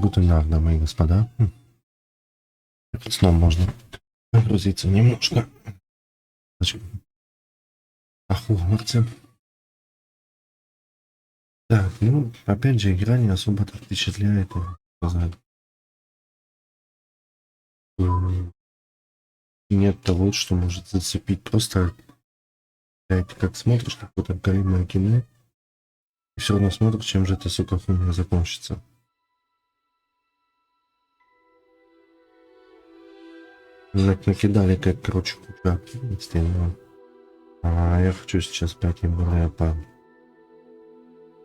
Гутенах, дамы и господа. Снова можно погрузиться немножко о Хогвартсе. Так, ну, опять же, игра не особо так впечатляет, сказать. Нет того, что может зацепить. Просто, как смотришь какое-то голимое кино, и все равно смотришь, чем же это, сука, хуйня закончится. Накидали, как, короче, кучу активности, но я хочу сейчас пойти более по...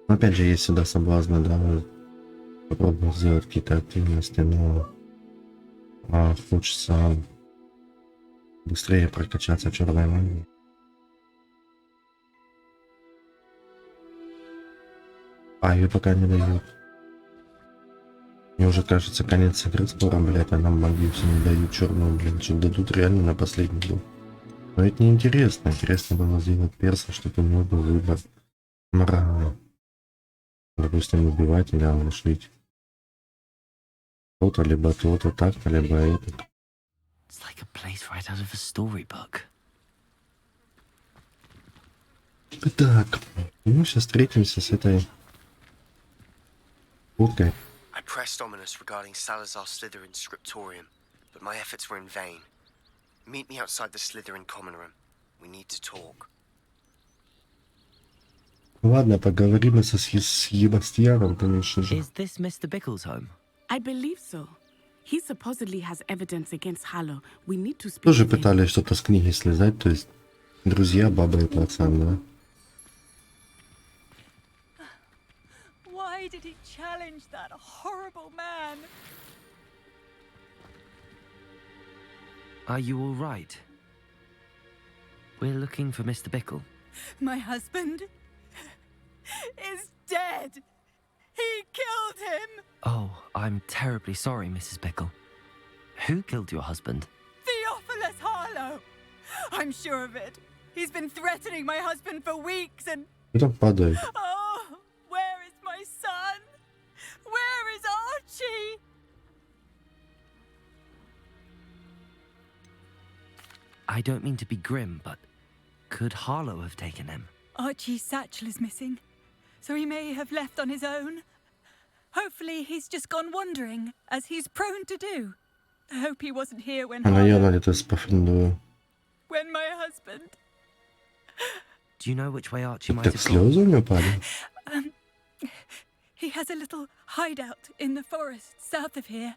Опять же, есть всегда соблазны, да, попробовать сделать какие-то активности, но хочется быстрее прокачаться в черной магии. Ее пока не дают. Мне уже кажется, конец игры скоро, блядь, а нам магию все не дают черную, блин, что дадут реально на последний был. Но это не интересно. Интересно было сделать перса, чтобы у него был выбор моральный. Допустим, убивать или лишить. То-то, либо то-то, так-то, либо это. Так, ну сейчас встретимся с этой уткой. I pressed ominous regarding Salazar's Slytherin scriptorium, but my efforts were in vain. Meet me outside the Slytherin common room. We need to talk. Ладно, поговорим с Себастьяном, конечно же. Is this Mr. Bickle's home? I believe so. He supposedly has evidence against Hallow. We need to speak. Тоже пытались что-то с книги слезать, то есть друзья, баба и пацан, да? Why did he challenge that horrible man? Are you all right? We're looking for Mr. Bickle. My husband is dead. He killed him. Oh, I'm terribly sorry, Mrs. Bickle. Who killed your husband? Theophilus Harlow. I'm sure of it. He's been threatening my husband for weeks and... Кто падает? Oh, where is my son? Where is Archie? I don't mean to be grim, but could Harlow have taken him? Archie's satchel is missing, so he may have left on his own. Hopefully he's just gone wandering, as he's prone to do. I hope he wasn't here when Она явно Harlow... где-то спофрендую. When my husband... Do you know which way Archie might Так have gone? слезы у него падают? He has a little hideout in the forest south of here.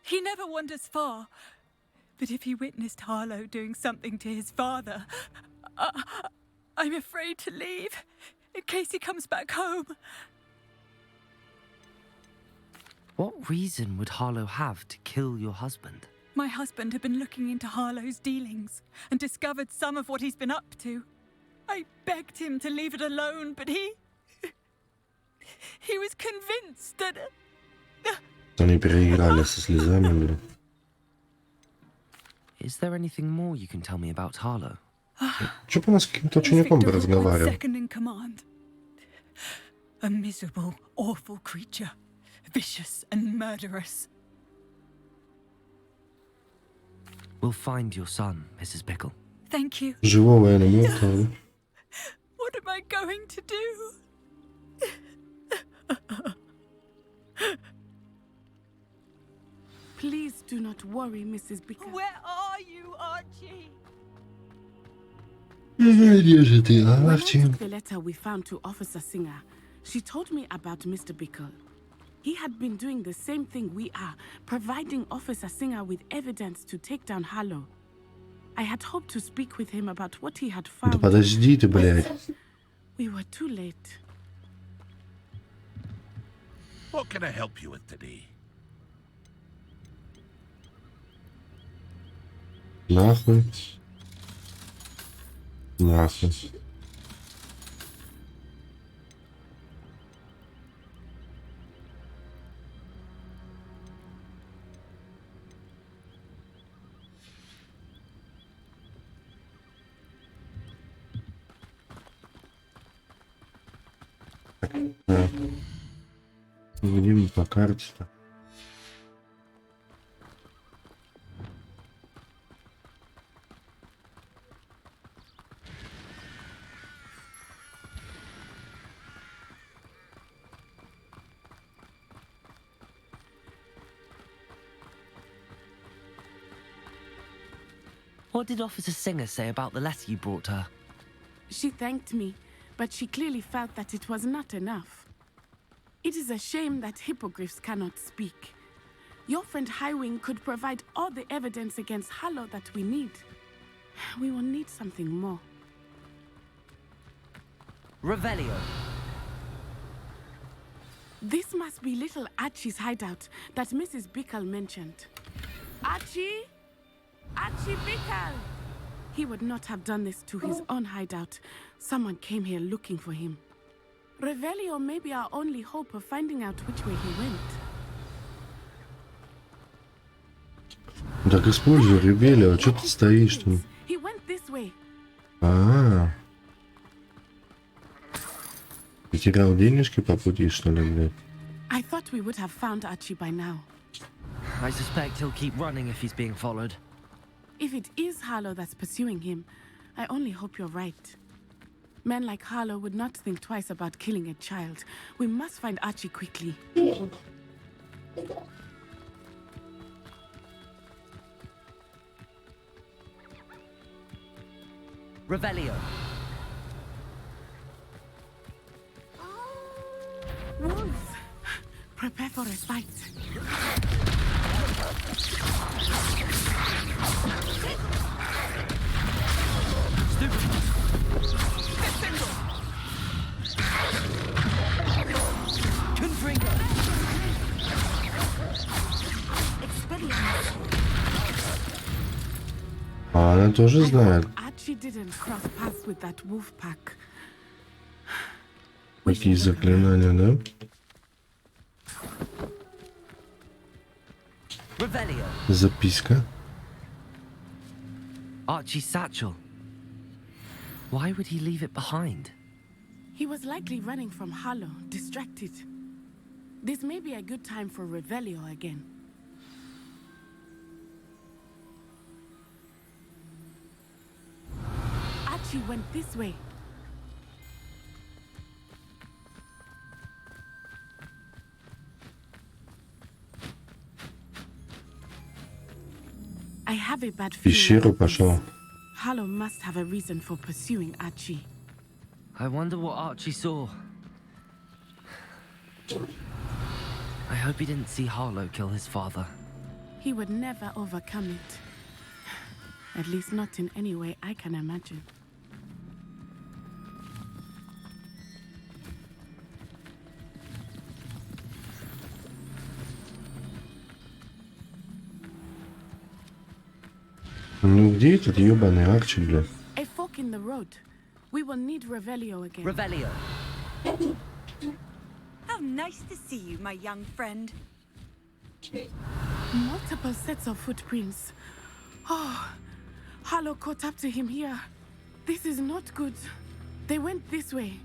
He never wanders far. But if he witnessed Harlow doing something to his father, I'm afraid to leave, in case he comes back home. What reason would Harlow have to kill your husband? My husband had been looking into Harlow's dealings and discovered some of what he's been up to. I begged him to leave it alone, but he was convinced that... Они переиграли со слезами, блин. Is there anything more you can tell me about Harlow? Чё бы она с каким-то учеником бы разговаривал? Second in command. A miserable, awful creature. Vicious and murderous. We'll find your son, Mrs. Bickle. Thank you. Живого или мертвого? What am I going to do? Please do not worry, Mrs. Bickle. Where are you, Archie? Где же ты, When I Арчи? took the letter we found to Officer Singer, she told me about Mr. Bickle. He had been doing the same thing we are, providing Officer Singer with evidence to take down Harlow. I had hoped to speak with him about what he had Да found. подожди ты, блядь. We were too late. What can I help you with today? Нахуй. Нахуй. Так. Где мы по карте-то? What did Officer Singer say about the letter you brought her? She thanked me, but she clearly felt that it was not enough. It is a shame that hippogriffs cannot speak. Your friend Highwing could provide all the evidence against Harlow that we need. We will need something more. Revelio. This must be little Archie's hideout that Mrs. Bickle mentioned. Archie? Archie Bickle! He would not have done this to his own hideout. Someone came here looking for him. Revelio may be our only hope of finding out which way he went. Так используй Ревелио, что ты стоишь там? He went this way. Ты терял денежки по пути, что ли, блядь? I thought we would have found Archie by now. I suspect he'll keep running if he's being followed. If it is Harlow that's pursuing him, I only hope you're right. Men like Harlow would not think twice about killing a child. We must find Archie quickly. Revelio. Wolves! Prepare for a fight. А она тоже знает. Archie didn't cross paths with that wolf pack. Какие заклинания, да? Revelio. Записка. Archie's satchel. Why would he leave it behind? He was likely running from Harlow, distracted. This may be a good time for Revelio again. Archie went this way. I have a bad feeling. Пещеру пошел. Harlow must have a reason for pursuing Archie. I wonder what Archie saw. I hope he didn't see Harlow kill his father. He would never overcome it. At least not in any way I can imagine. Ну где этот ебаный Арчи, блядь? A fork in the road. We will need Revelio again. Revelio. How nice to see you, my young friend. Multiple sets of footprints. Oh, Harlow caught up to him here. This is not good. They went this way.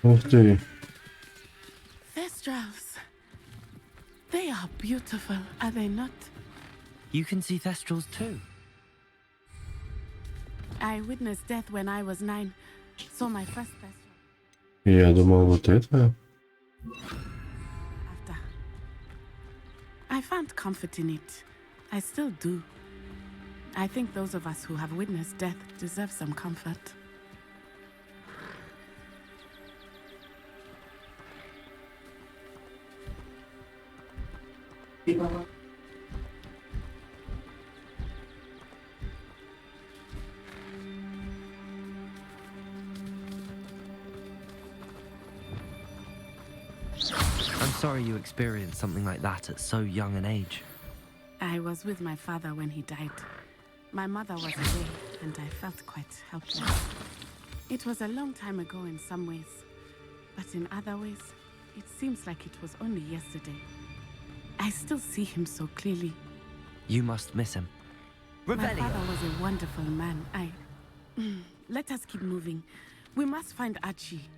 Ух ты. Thestrals. They are beautiful, are they not? You can see Thestrals too. I witnessed death when I was 9. Saw my first Thestral Я думал, вот это. after. I found comfort in it. I still do. I think those of us who have witnessed death deserve some comfort. I'm sorry you experienced something like that at so young an age. I was with my father when he died. My mother was away, and I felt quite helpless. It was a long time ago in some ways, but in other ways, it seems like it was only yesterday. I still see him so clearly. You must miss him. My Revelio. father was a wonderful man. Let us keep moving. We must find Archie.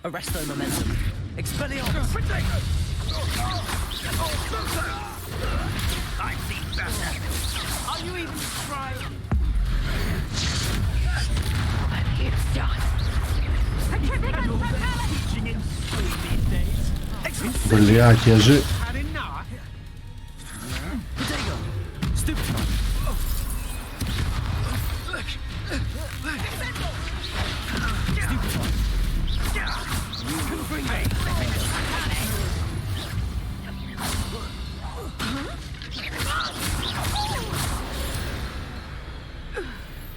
Arresto momentum. Expelliarmus. I see better. Are you even trying? It's done. Teaching in school these days. Блять, я же... Had enough. Potato. Stupid.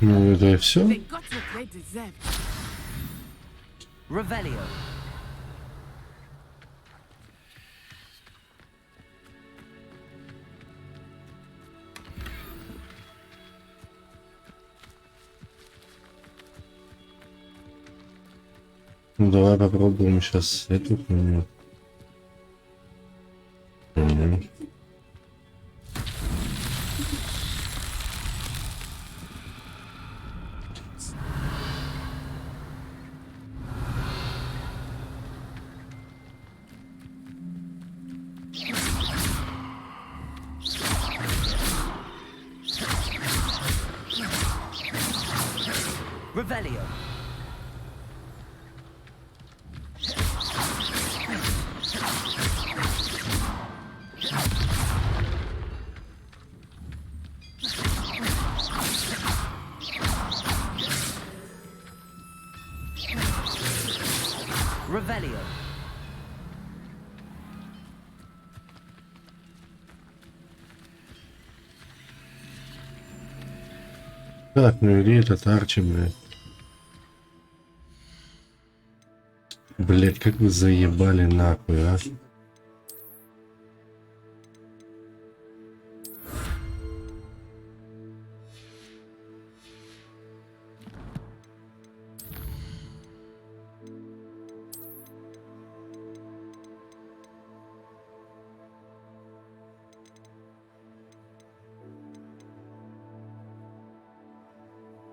Ну, это и все. They got what they deserved. Revelio. Ну, давай попробуем сейчас эту хуйню. Мгм. Revelio. Revelio. Так, ну или этот Арчи, блядь. Блять, как вы заебали нахуй, а?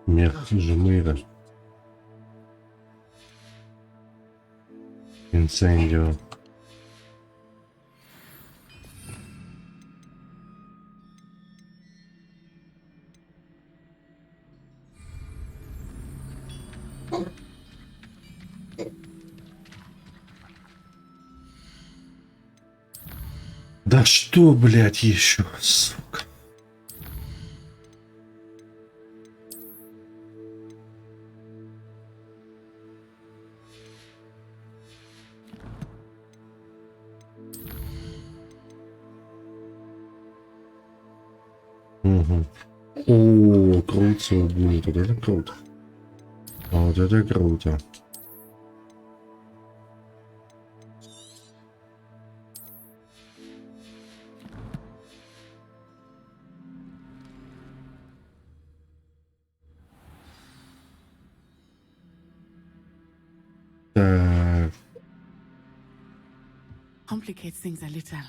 Мир же мира. Инцендио. Да что, блядь, еще, сука. Угу. О, круто будет, вот это круто. Вот это круто. Так, Complicates things a little.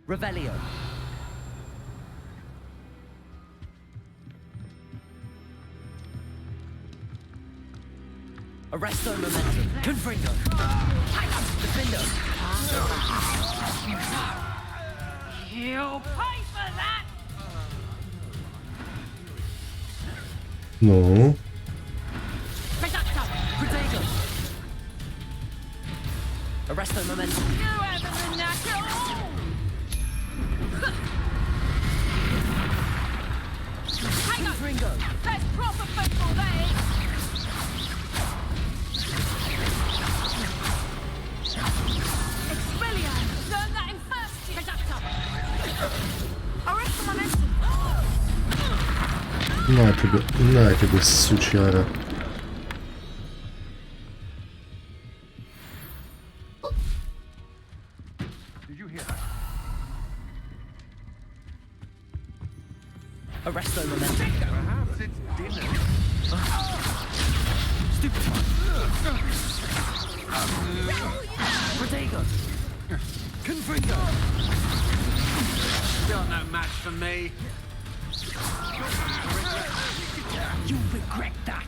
Revelio. Arresto momentum. Confringo. Defendo. You'll pay for that! ну, Protego. Arresto momentum. You haven't the knack at all! Hang on! Confringo. That's proper football, that is! Expelliarmus! Learn that in first year! Conductor! Arrest the momentum! на тебе, сучара. Arresto momentum. Perhaps it's dinner. Stupid. Protego. Confringo. Still no match for me. You'll regret that.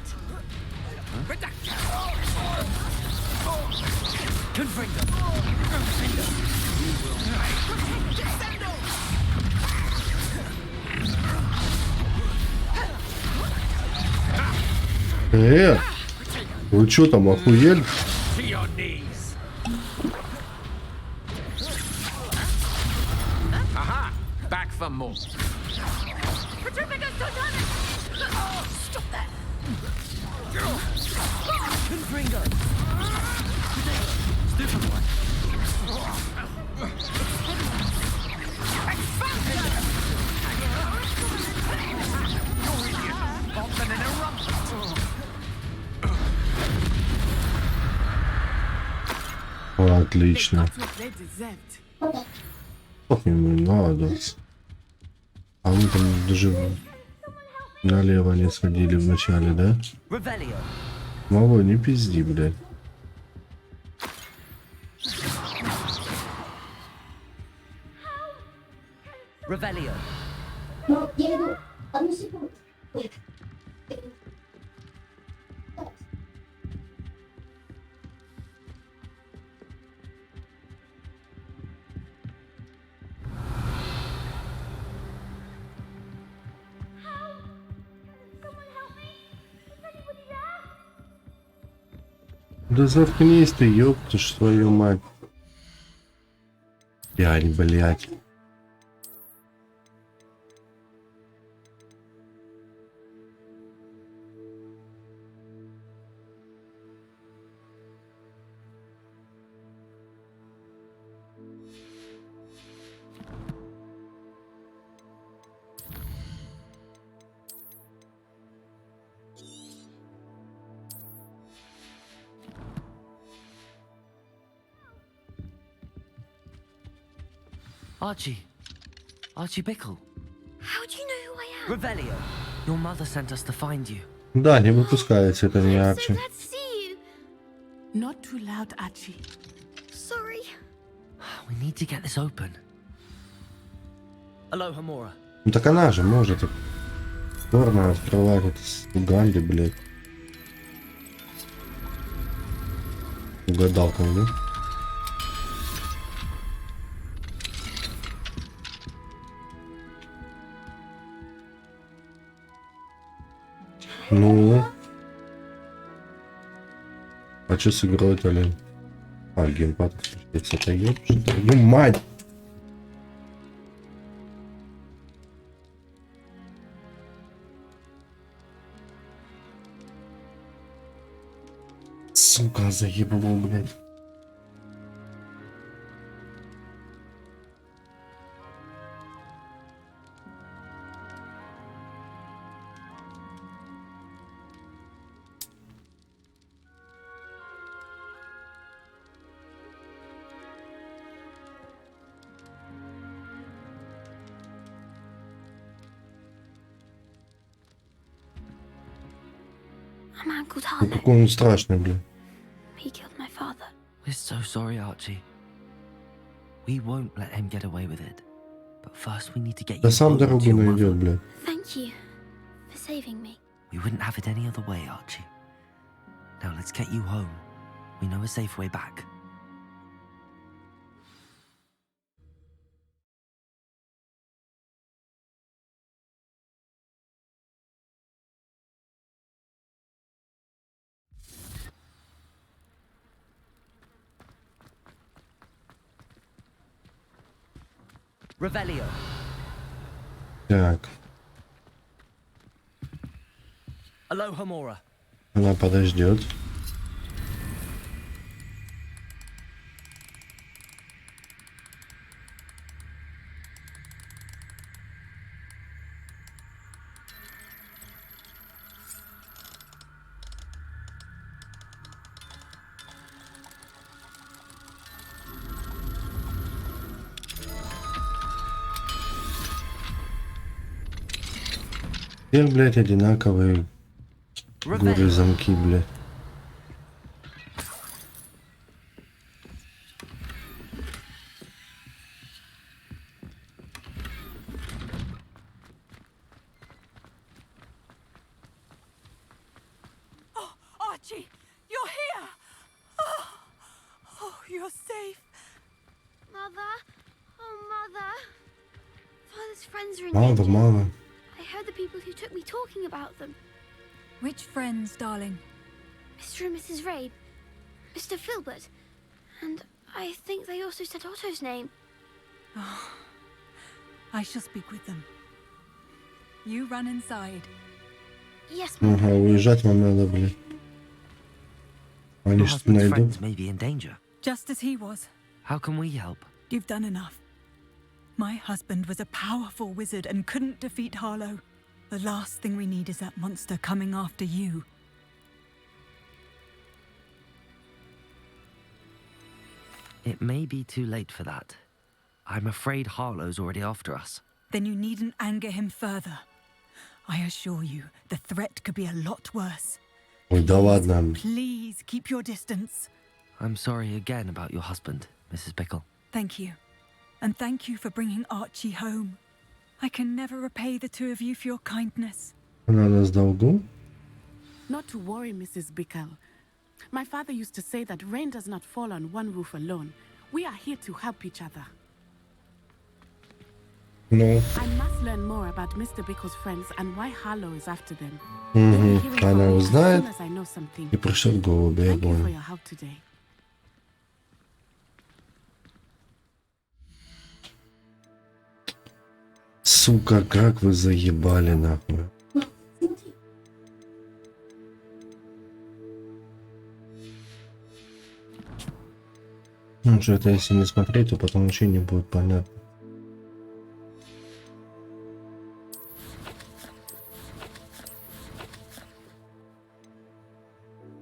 Вы чё там, охуели? To your knees. Aha! Back for more. Отлично. That's what they deserved. Ох, ему и надо. А мы там даже налево не сходили в начале, да? Revelio. Малой, не пизди, блядь. Revelio. Да заткнись ты, ёпта ж твою мать. Пьянь, блядь. Archie. Archie Bickle. How do you know who I am? Revelio. Your mother sent us to find you. Да, не выпускается это не I'm so Арчи. glad to see you. Not too loud, Archie. Sorry. We need to get this open. Aloha, Mora. Ну так она же может. Форма открывать это с Уганды, блядь. Угадал там, да? Ну. А что с игрой-то, блин? А, геймпад включается. Это ёпшит. Ну, мать! Сука, заебало, блядь. A man called Ну Harlow. какой он страшный, блядь. He killed my father. We're so sorry, Archie. We won't let him get away with it. But first we need to get you Да сам home to дорогу your mother. найдет, блядь. Thank you for saving me. We wouldn't have it any other way, Archie. Now let's get you home. We know a safe way back. Revelio. Так, Aloha, Mora. она подождет. Все, блядь, одинаковые горы замки, блядь. Oh, Archie, you're here. Oh, you're safe. Mother? Oh, Mother. Father's friends are in Мало, danger. мало. I heard the people who took me talking about them. Which friends, darling? Mr. and Mrs. Rabe, Mr. Filbert, and I think they also said Otto's name. Oh, I shall speak with them. You run inside. Yes, Mother. Ага, уезжать вам надо, блядь. Они Your что-то husband's найдут. friends may be in danger. Just as he was. How can we help? You've done enough. My husband was a powerful wizard and couldn't defeat Harlow. The last thing we need is that monster coming after you. It may be too late for that. I'm afraid Harlow's already after us. Then you needn't anger him further. I assure you, the threat could be a lot worse. Ой, да ладно. Please keep your distance. I'm sorry again about your husband, Mrs. Bickle. Thank you. And thank you for bringing Archie home. I can never repay the two of you for your kindness. Она нас в долгу? Not to worry, Mrs. Bickle. My father used to say that rain does not fall on one roof alone. We are here to help each other. Ну, I must learn more about Mr. Bickle's friends and why Harlow is after them. угу. Hearing from Она you as узнает soon as I know something. и пришлет голубя, я Thank you for понял. your help today. Сука, как вы заебали, нахуй. Ну, что это если не смотреть, то потом вообще не будет понятно.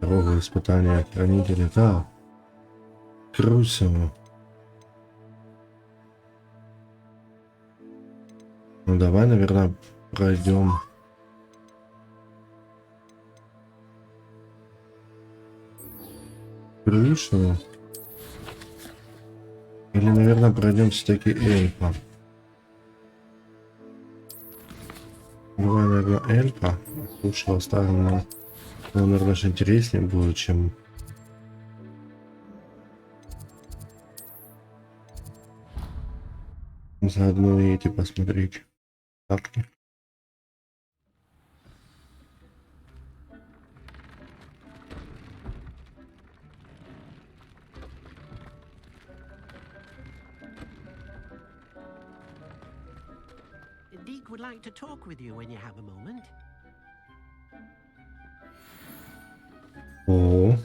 Дорога испытания хранителя. Да. Крушио. Ну давай, наверное, пройдем. Крушио. Или, наверное, пройдем все-таки эльфа. Давай, наверное, эльфа. Крушио оставим нам. Он, наверное, даже интереснее будет, чем... Заодно и эти посмотреть. Так. Deke would like to talk with you when you have a moment. О.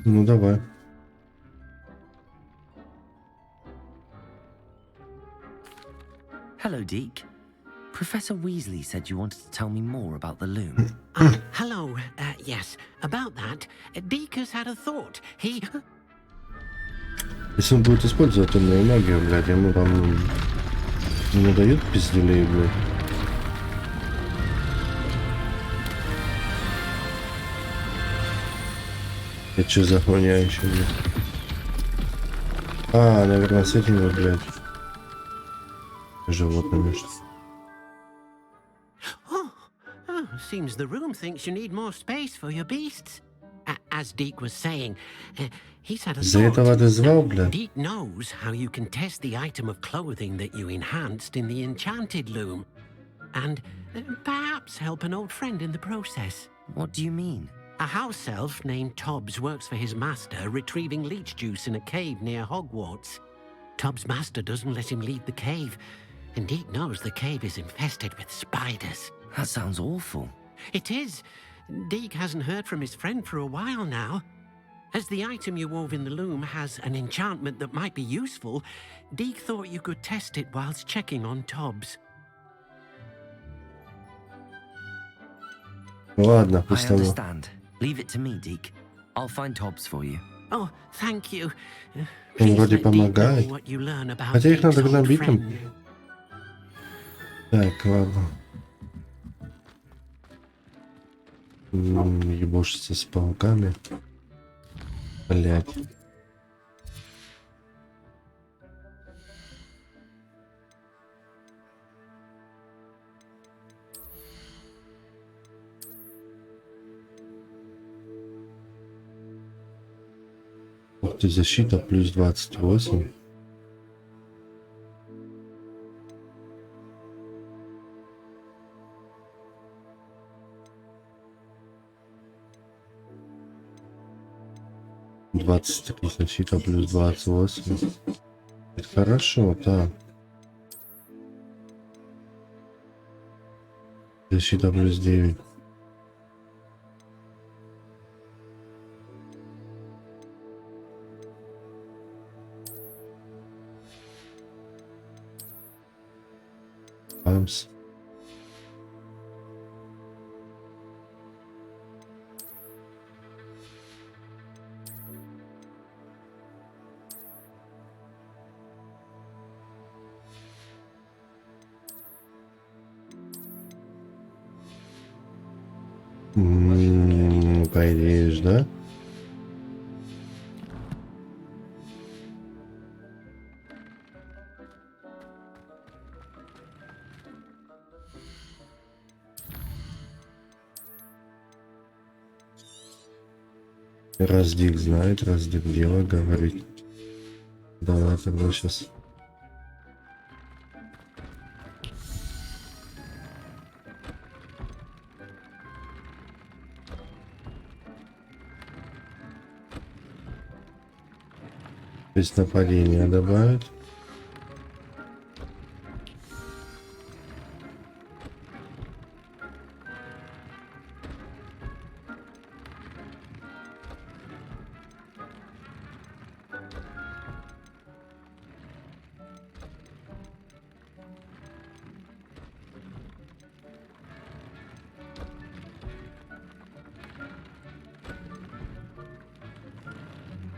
Ну давай. Hello, Deke. Professor Weasley said you wanted to tell me more about the loom. Hello, yes. About that, Deke has had a thought. He... Если он будет использовать темную магию, блядь, ему там не дают пизделей, блядь. Это что за хуйня еще, блядь? А, наверное, с этим вот, блядь. Животными. Oh, seems the room thinks you need more space for your beasts. As Deke was saying, he's had a Из-за этого ты звал, блядь? Deke knows how you can test the item of clothing that you enhanced in the enchanted loom. And perhaps help an old friend in the process. What do you mean? A house elf named Tobbs works for his master, retrieving leech juice in a cave near Hogwarts. Tobbs' master doesn't let him leave the cave, and Deke knows the cave is infested with spiders. That sounds awful. It is. Deke hasn't heard from his friend for a while now. As the item you wove in the loom has an enchantment that might be useful, Deke thought you could test it whilst checking on Tobbs. Ладно, I пусть того. understand. Leave it to me, Deke. I'll find Tobbs for you. Oh, thank you. Он Please вроде let Deke know помогает. what you learn about Хотя их надо Deke's old гнобить там. friend. Так, ладно. Ебошится с пауками. Блять. Ух ты, защита плюс 28. Защита плюс 28. Это хорошо, да. Защита плюс 9. Амс. Поедешь, да? Раз Дик знает, раз Дик дело говорит. Давай тогда сейчас. То есть нападение добавить.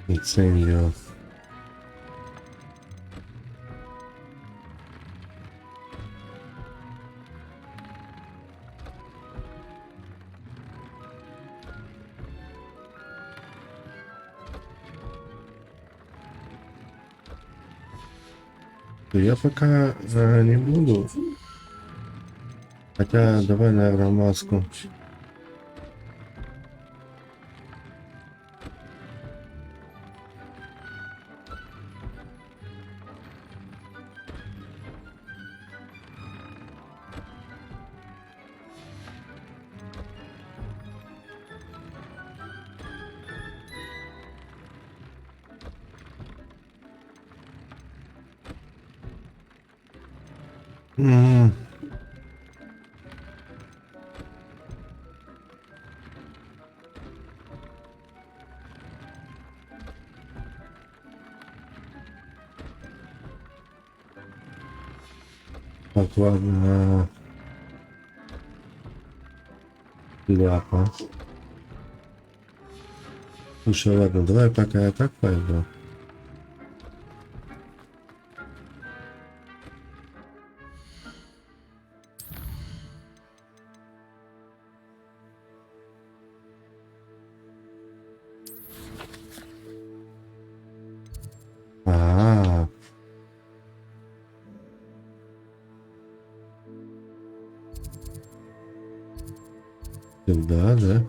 Инцендио. Я пока не буду. Хотя давай, наверное, маску. Так, ладно. Ляпа. Слушай, ладно, давай пока я так пойду. Да, да.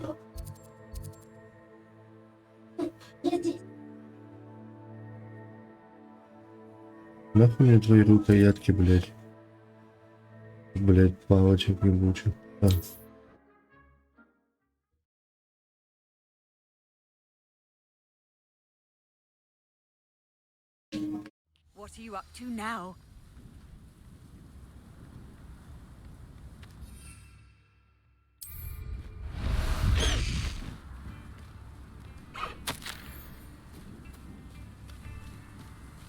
Нахуй мне твои рукоятки, блядь. Блядь, палочек ебучих. Так. What are you up to now?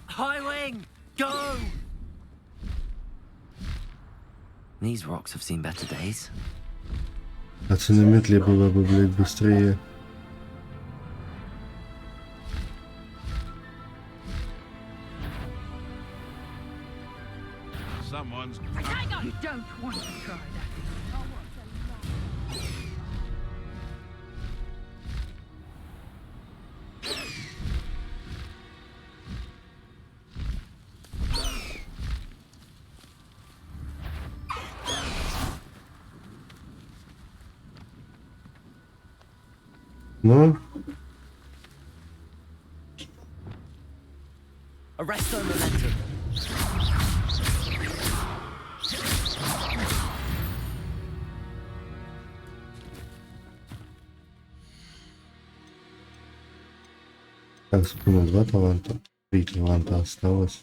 Highwing! Go! These rocks have seen better days. А на метле было бы, блядь, быстрее. Someone's... You don't want to try that. Ну, Так, сколько у нас? 2 таланта. 3 таланта осталось.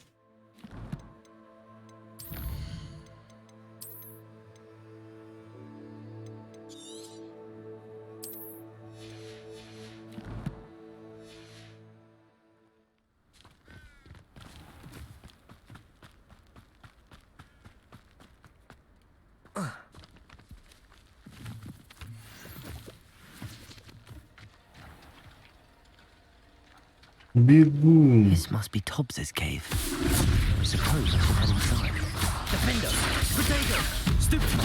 Бегу. This must be Tobbs's cave. I suppose I should head inside. Defender! Potato! Stupid!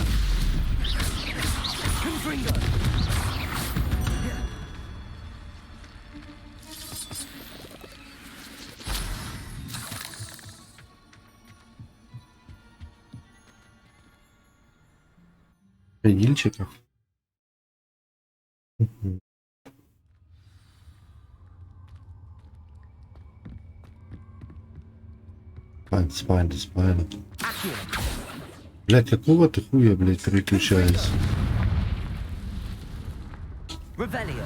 Confringo! Предельчиков. Спайн. Блять, какого ты хуя, блять, переключаюсь? Revelio.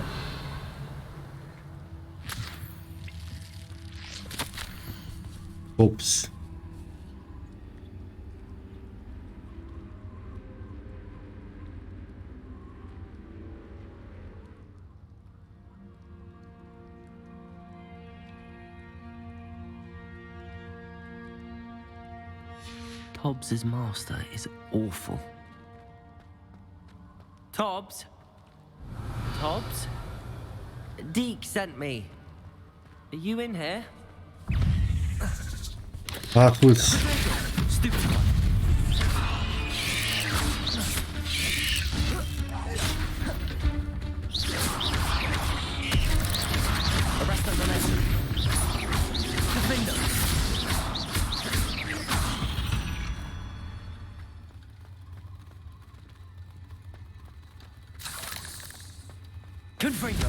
Опс. Tobbs's master is awful. Tobbs? Tobbs? Deke sent me. Are you in here? Хогвартс. Stupid. Arrest the momentum. Defender. Confringo.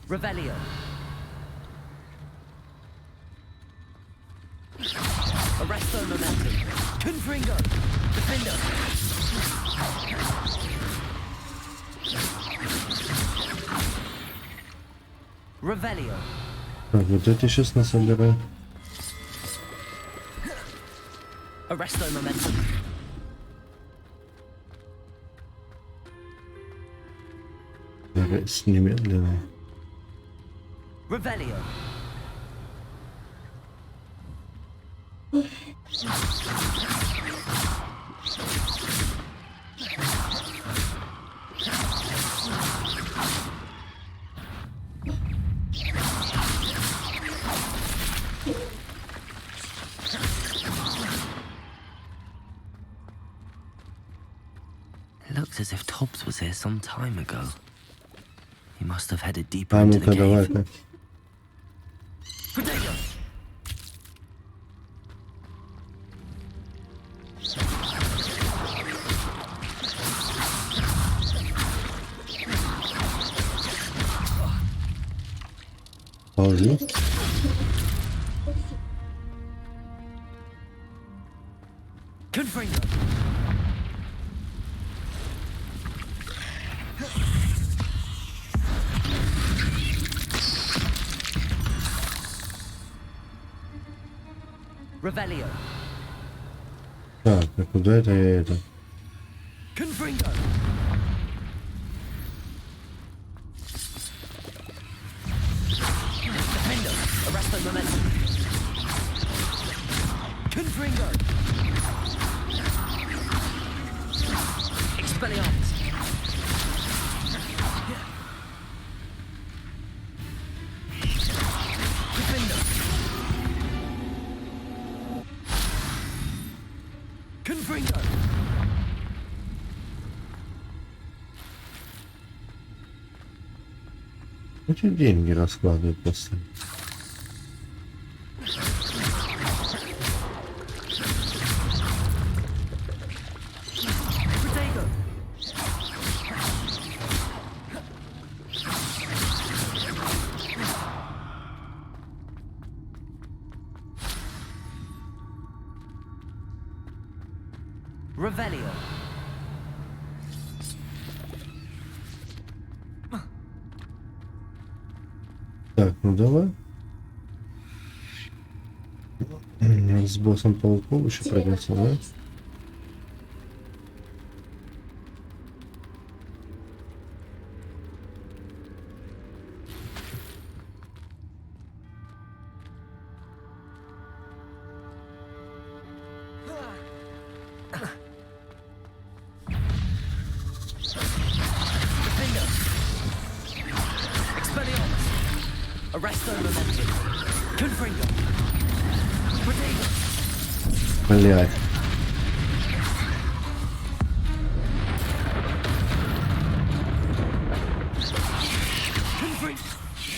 Revelio. Arresto momentum. Confringo. Defender. Revelio. Так, вот это сейчас насобираю. Arresto momentum. Немедленно. Revelio. It looks as if Tobbs was here some time ago. He must have headed deeper А into the ну-ка, cave. давай-ка. Potato! Положи. Confringo! Revelio. Так, а куда это я это? Confringo. Defender. Arresto momentum. Confringo. Expelliarmus. Defender. Confringo. Эти деньги раскладывают просто. Potato. Revelio. Ну давай. С боссом пауков еще придется, да? Блять.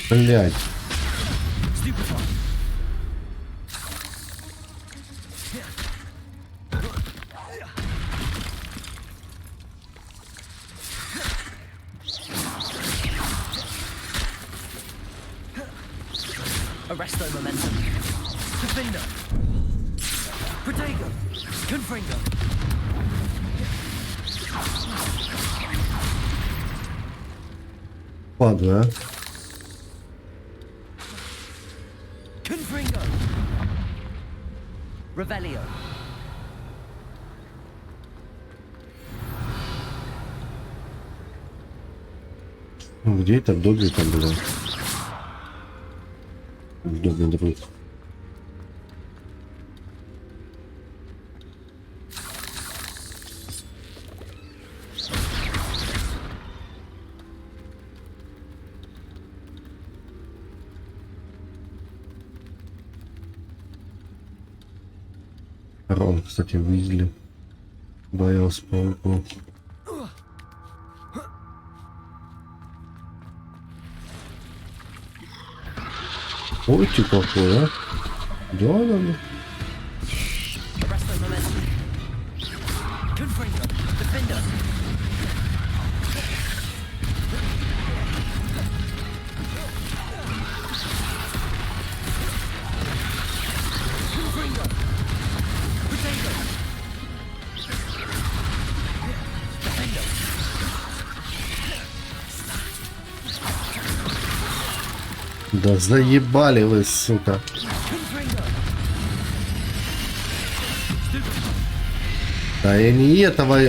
Блять. Arresto momentum. Defender. Protego. Confringo. Падаю, а? Confringo. Revelio. Ну, где это Добби там, блин? Добби друг. Рон, кстати, Уизли. Боялся пауков. Ой, ты какой, а? Да. Да заебали вы, сука. Да я не этого.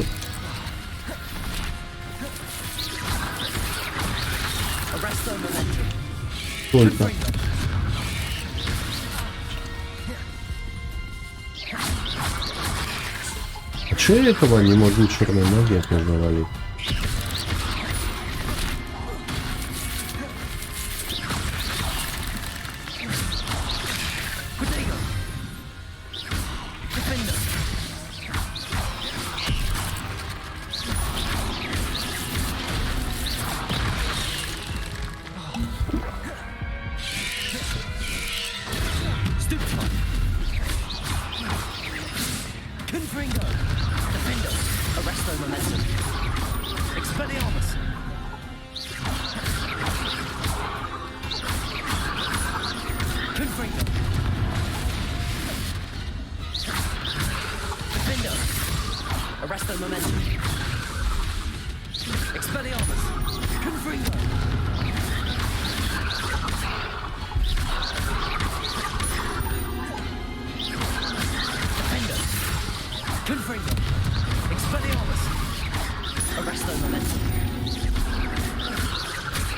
Только. А чё я этого не могу черной магией завалить?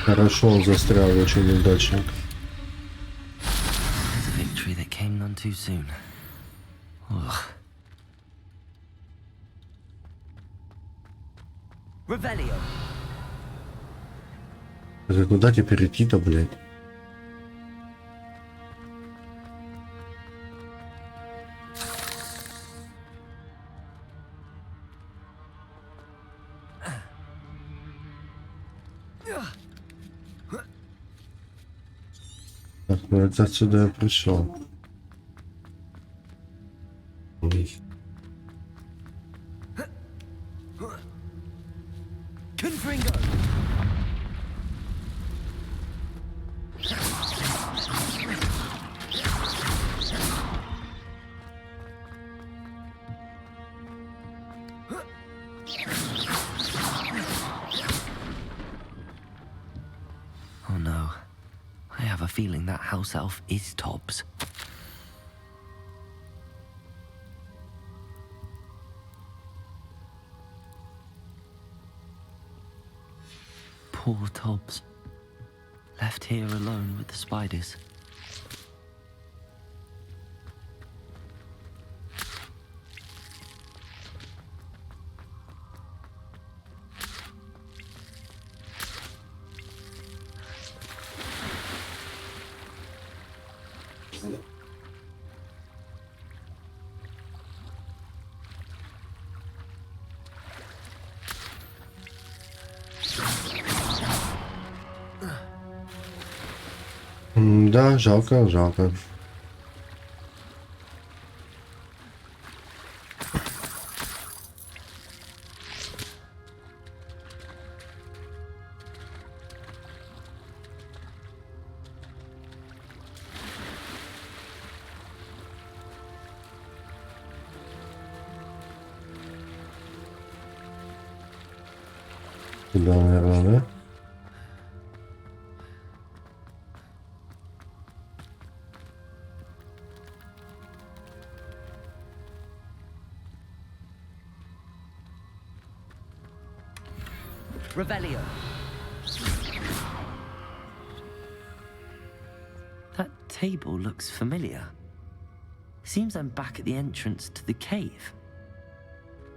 Хорошо, он застрял, очень удачно. Это куда теперь идти-то, блядь? Так, ну это отсюда я пришел. feeling that house elf is Tobbs. Poor Tobbs. Left here alone with the spiders. Да, жалко, жалко. Туда, наверное, да? Revelio. That table looks familiar. Seems I'm back at the entrance to the cave.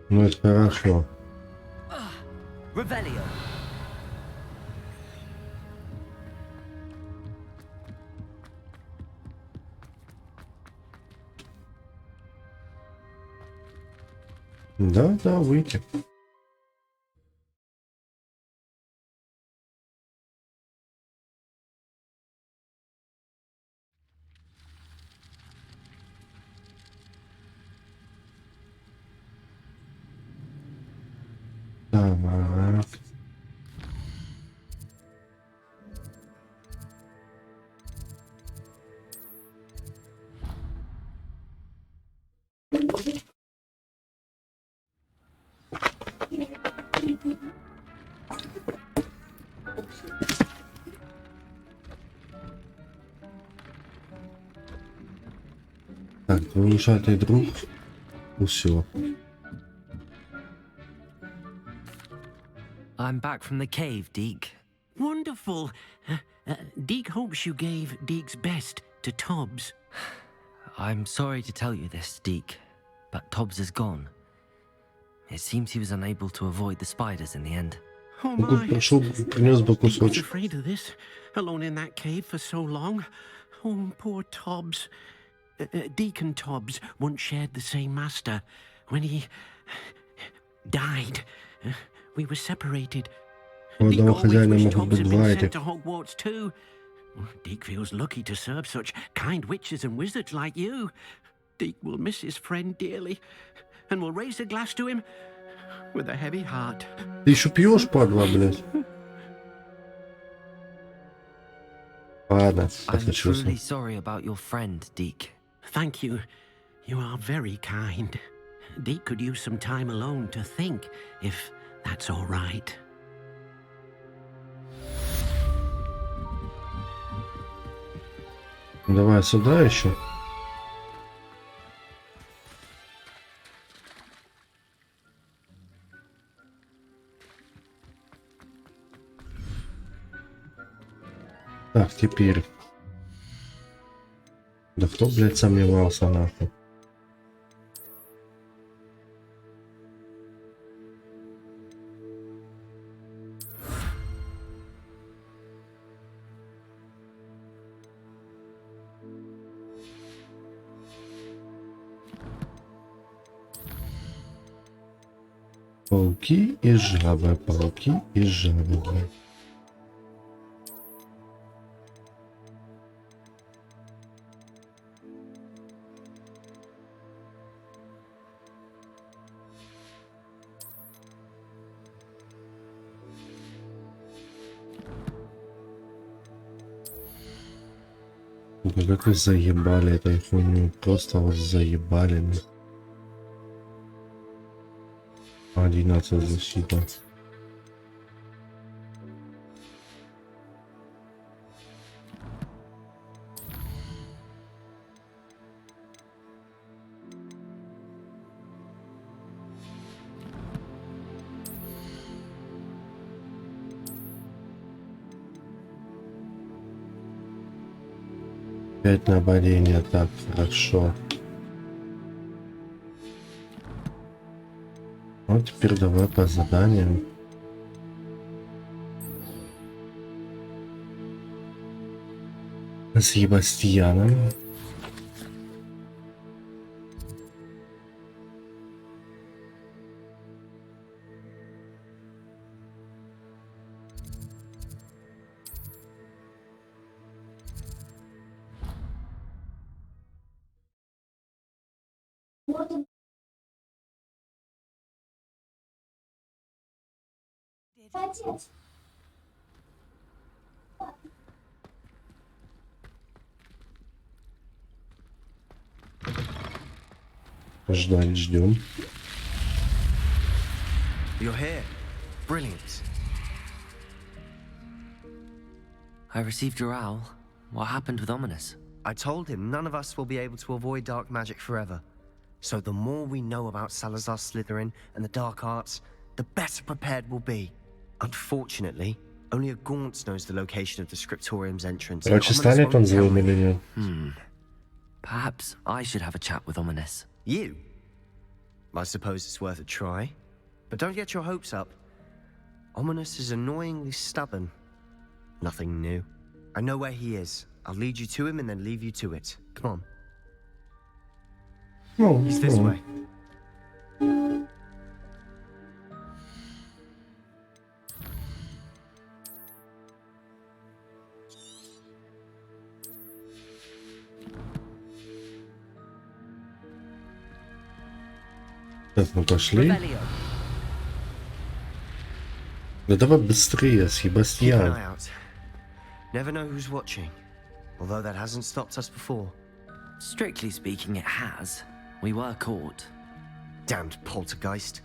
Ну, это хорошо. Revelio. Да, да, выйти. Так. Так, вирушати друг. Усё. I'm back from the cave, Deke. Wonderful. Deke hopes you gave Deke's best to Tobbs. I'm sorry to tell you this, Deke, but Tobbs is gone. It seems he was unable to avoid the spiders in the end. Oh Гуд my. прошел, принес бы Deke was кусочек. afraid of this, alone in that cave for so long. Oh, poor Tobbs. Deacon Tobbs once shared the same master. When he died, we were separated. У Deke одного always хозяина wished могут Tobbs быть had два been этих. sent to Hogwarts too. Deke feels lucky to serve such kind witches and wizards like you. Deke will miss his friend dearly, and will raise a glass to him with a heavy heart. Ты еще пьешь, падла, блядь? Ладно, I'm отличился. truly sorry about your friend, Deke. Thank you. You are very kind. Deke could use some time alone to think, if that's all right. Давай сюда еще. Так, теперь. Да кто, блядь, сомневался, нахуй? Пауки и жабы, пауки и жабы, блядь. Сука, как вы заебали этой хуйню, просто вот заебали. Ну. 11 защита. 5 нападения, так, хорошо. Вот теперь давай по заданиям. С Себастьяном. Ждать, ждем. You're here. Brilliant. I received your owl. What happened with Ominous? I told him none of us will be able to avoid dark magic forever. So the more we know about Salazar Slytherin and the dark arts, the better prepared we'll be. Unfortunately, only a Gaunt knows the location of the Scriptorium's entrance. Короче, станет он злым или нет? Perhaps I should have a chat with Ominous. You? I suppose it's worth a try. But don't get your hopes up. Ominous is annoyingly stubborn. Nothing new. I know where he is. I'll lead you to him and then leave you to it. Come on. Ну, He's this way. Так, мы пошли. Да давай быстрее, Keep an Себастьян. eye out. Never know who's watching. Although that hasn't stopped us before. Strictly speaking, it has. We were caught. Damned poltergeist.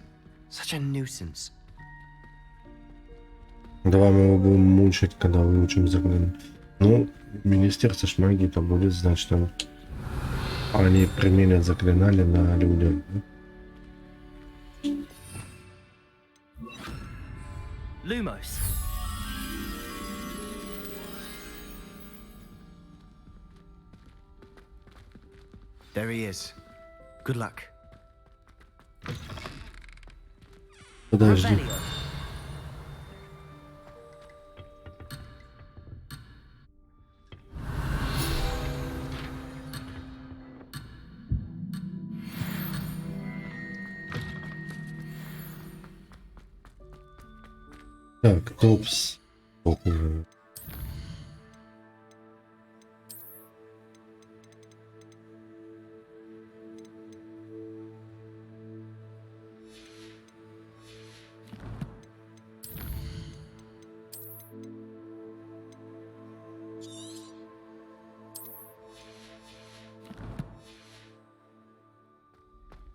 Such a nuisance. Давай мы его будем мучить, когда выучим заклинание. Ну, Министерство ж магии-то будет знать, что они применят заклинания на людях. Lumos. There he is. Good luck. Подожди. Так, топс. Похоже.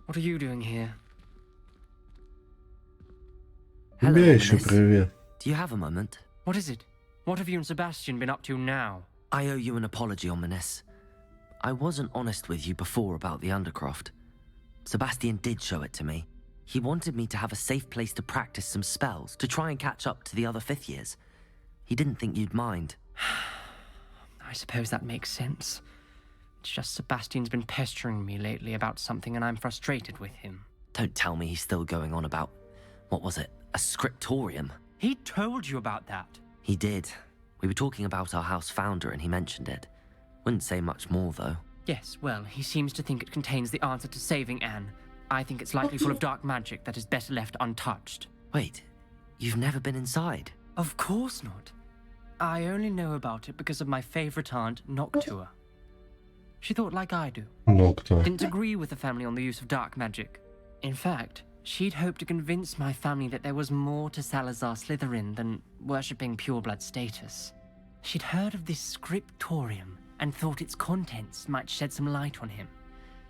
What are you doing here? Hello, Тебе еще Ominous. привет. Do you have a moment? What is it? What have you and Sebastian been up to now? I owe you an apology, Ominous. I wasn't honest with you before about the Undercroft. Sebastian did show it to me. He wanted me to have a safe place to practice some spells, to try and catch up to the other fifth years. He didn't think you'd mind. I suppose that makes sense. It's just Sebastian's been pestering me lately about something and I'm frustrated with him. Don't tell me he's still going on about, what was it, a scriptorium? He told you about that. He did. We were talking about our house founder and he mentioned it. Wouldn't say much more, though. Yes, well, he seems to think it contains the answer to saving Anne. I think it's likely full of dark magic that is better left untouched. Wait, you've never been inside? Of course not. I only know about it because of my favorite aunt, Noctua. She thought like I do. Noctua. Didn't agree with the family on the use of dark magic. In fact, she'd hoped to convince my family that there was more to Salazar Slytherin than worshipping pureblood status. She'd heard of this scriptorium and thought its contents might shed some light on him.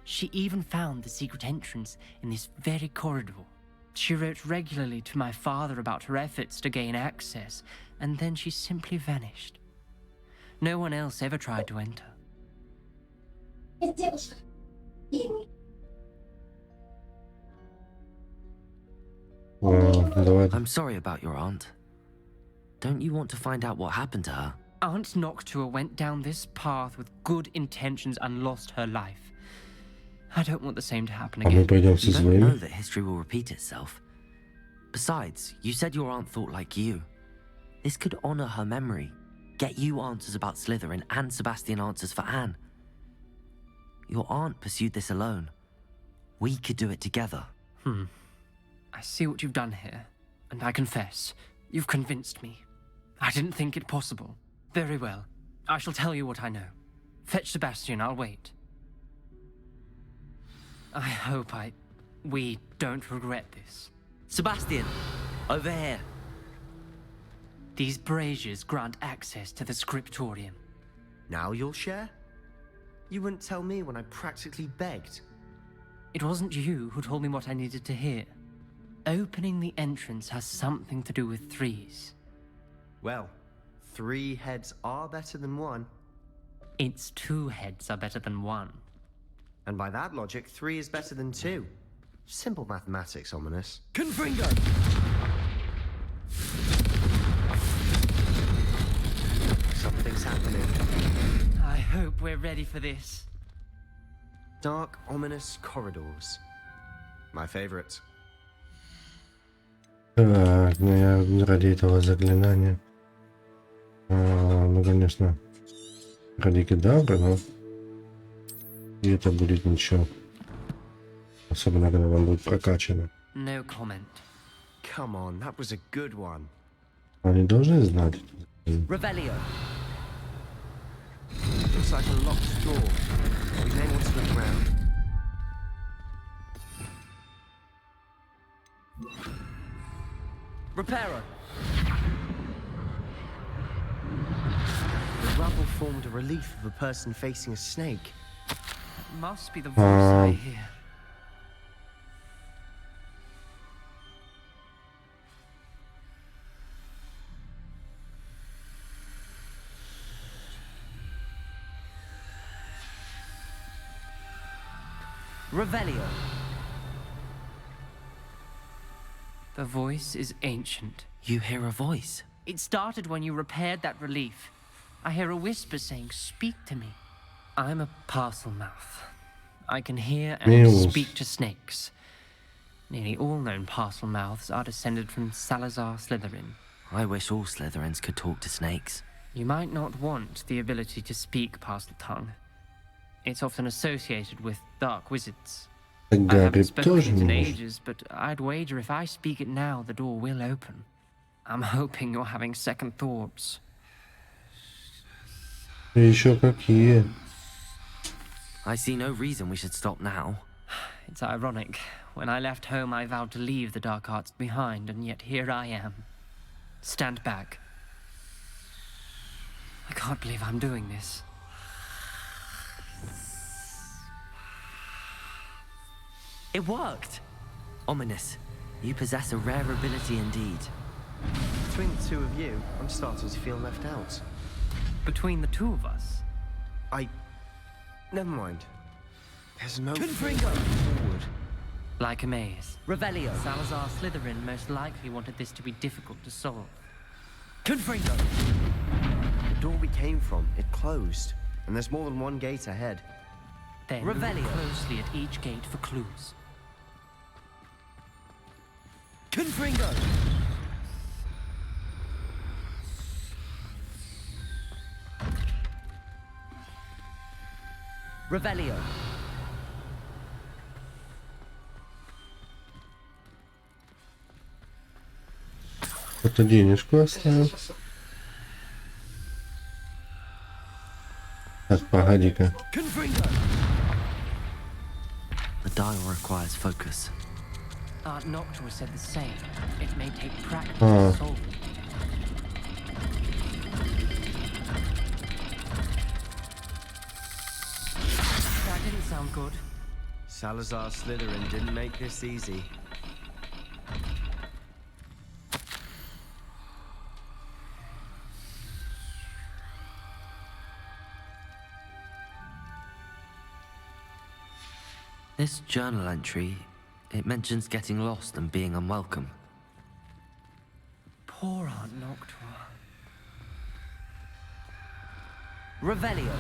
She even found the secret entrance in this very corridor. She wrote regularly to my father about her efforts to gain access, and then she simply vanished. No one else ever tried to enter. Давай. I'm sorry about your aunt. Don't you want to find out what happened to her? Aunt Noctua went down this path with good intentions and lost her life. I don't want the same to happen А мы again. пойдем со You don't know своими. that history will repeat itself. Besides, you said your aunt thought like you. This could honor her memory, get you answers about Slytherin, and Sebastian answers for Anne. Your aunt pursued this alone. We could do it together. I see what you've done here, and I confess, you've convinced me. I didn't think it possible. Very well. I shall tell you what I know. Fetch Sebastian, I'll wait. I hope we don't regret this. Sebastian, over here. These braziers grant access to the scriptorium. Now you'll share? You wouldn't tell me when I practically begged. It wasn't you who told me what I needed to hear. Opening the entrance has something to do with threes. Well, 3 heads are better than 1. It's 2 heads are better than 1. And by that logic, 3 is better than 2. Simple mathematics, Ominous. Confringo! Something's happening. I hope we're ready for this. Dark, ominous corridors. My favorite. Так, ну я ради этого заклинания. Ну, конечно, ради кедавра, но и это будет ничего. Особенно, когда вам будет прокачано. No comment. Come on, that was a good one. Они должны знать. Revelio. Looks like a locked door. We may want to look around. Reparo. The rubble formed a relief of a person facing a snake. It must be the voice I hear. Revelio. The voice is ancient. You hear a voice. It started when you repaired that relief. I hear a whisper saying, "Speak to me." I'm a parcel mouth. I can hear and Meows. speak to snakes. Nearly all known parcel mouths are descended from Salazar Slytherin. I wish all Slytherins could talk to snakes. You might not want the ability to speak parcel tongue. It's often associated with dark wizards. I Гарри haven't spoken тоже it не in может. ages, but I'd wager if I speak it now, the door will open. I'm hoping you're having second thoughts. И еще какие. I see no reason we should stop now. It's ironic. When I left home, I vowed to leave the dark arts behind, and yet here I am. Stand back. I can't believe I'm doing this. It worked! Ominous. You possess a rare ability indeed. Between the 2 of you, I'm starting to feel left out. Between the 2 of us, Never mind. There's no Confringo! forward. like a maze. Revelio. Salazar Slytherin most likely wanted this to be difficult to solve. Confringo! The door we came from, it closed. And there's more than 1 gate ahead. Then Revelio. look closely at each gate for clues. Confringo! Revelio. Кто-то денежку оставил. Так, погоди-ка. Confringo! The dial requires focus. Aunt Noctua said the same. It may take practice Ah. to solve it. That didn't sound good. Salazar Slytherin didn't make this easy. This journal entry, it mentions getting lost and being unwelcome. Poor Aunt Noctua. Revelio.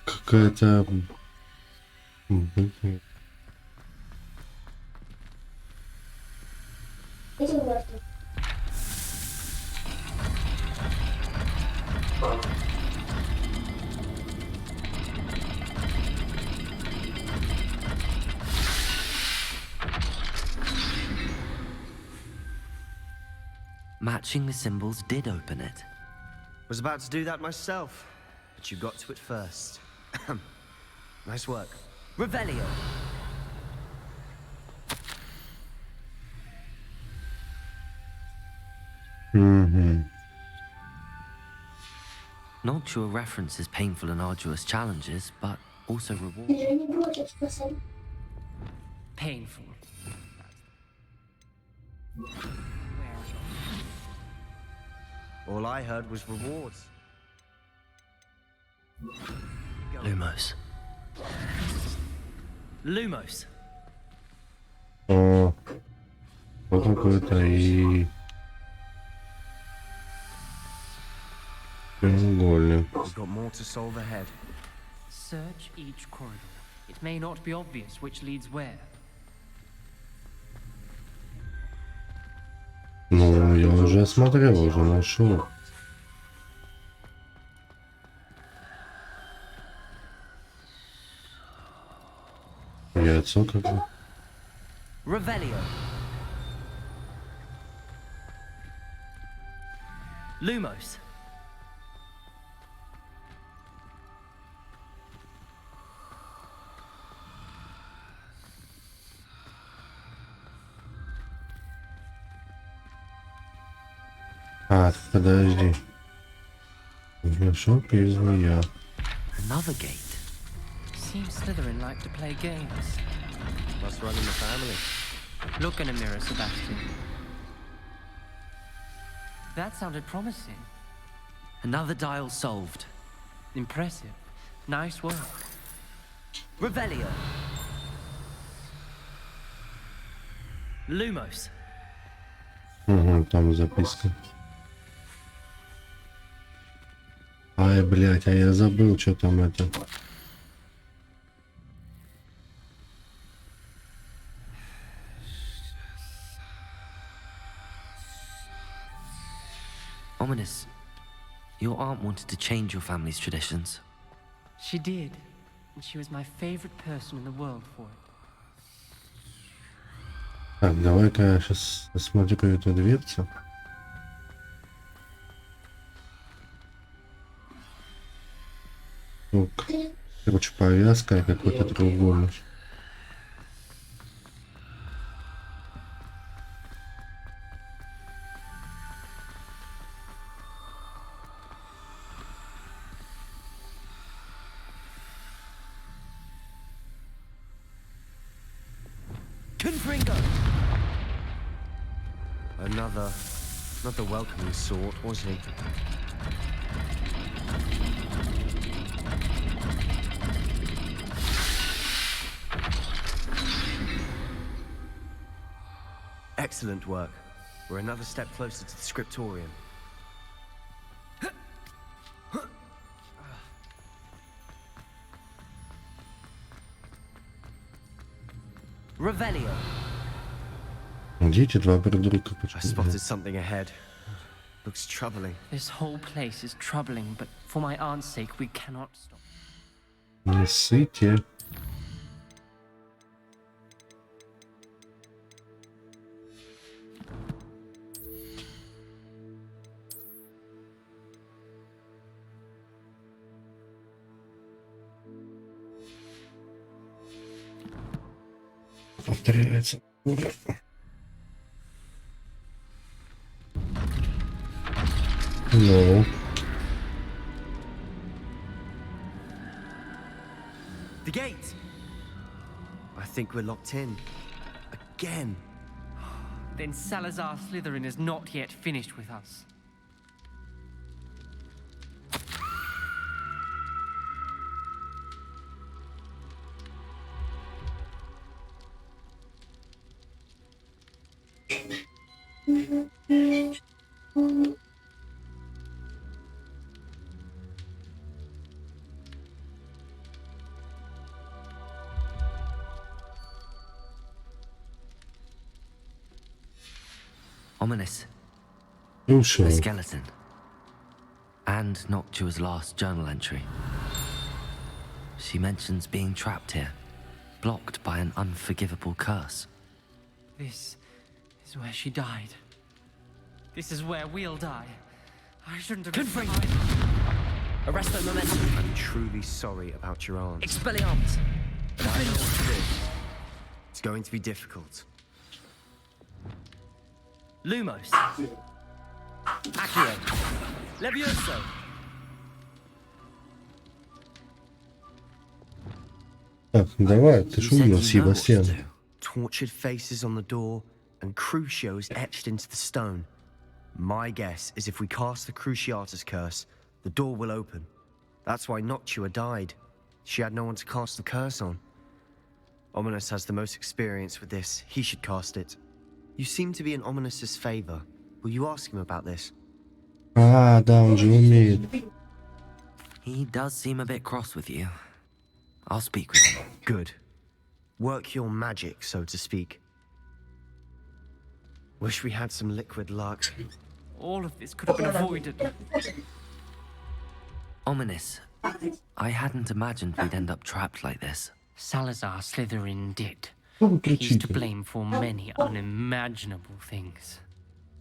Какая-то... Matching the symbols did open it. Was about to do that myself, but you got to it first. Nice work. Revelio. Not sure references painful and arduous challenges, but also rewarding. Painful. All I heard was rewards. Lumos. Lumos. О, вот какой-то и... Прямоугольник. We've got more to solve ahead. Search each corridor. It may not be obvious which leads where. Ну, я уже смотрел, уже нашел. Яйцо как бы. Revelio. Lumos. А, подожди. Мешок и змея. Another gate. Seems Slytherin like to play games. Must run in the family. Look in a mirror, Sebastian. That sounded promising. Another dial solved. Impressive. Nice work. Revelio. Lumos. Угу, там записка. Ай, блядь, а я забыл, что там это. Ominous. Your aunt wanted to change your family's traditions. She did. And she was my favorite person in the world for it. Так, давай-ка я сейчас осмотрю эту дверцу. Тут, короче, повязка и какой-то треугольник. Another, not the welcoming sort, was he? Excellent work. We're another step closer to the scriptorium. Revelio. Дети, два придурка. I spotted something ahead. Looks troubling. This whole place is troubling, but for my aunt's sake, we cannot stop. Не ссыте. Повторяется. Ну. The gate! I think we're locked in. Again. Then Salazar Slytherin is not yet finished with us. Ominous. Крушио. The skeleton. And Noctua's last journal entry. She mentions being trapped here, blocked by an unforgivable curse. This is where she died. This is where we'll die. I shouldn't have... Confront! Arresto momentum. I'm truly sorry about your aunt. Expelliarmus. But I know what to do. It's going to be difficult. Lumos. Accio. Levioso. Так, давай, ты ж увидел, Себастьян. Tortured faces on the door and Crucios etched into the stone. My guess is if we cast the Cruciatus curse, the door will open. That's why Noctua died. She had no one to cast the curse on. Ominous has the most experience with this. He should cast it. You seem to be in Ominous's favor. Will you ask him about this? А, да, он же умеет. He does seem a bit cross with you. I'll speak with him. Good. Work your magic, so to speak. Wish we had some liquid luck. All of this could have been avoided. Ominous. I hadn't imagined we'd end up trapped like this. Salazar Slytherin did. Ну, He's to кричите. blame for many unimaginable things.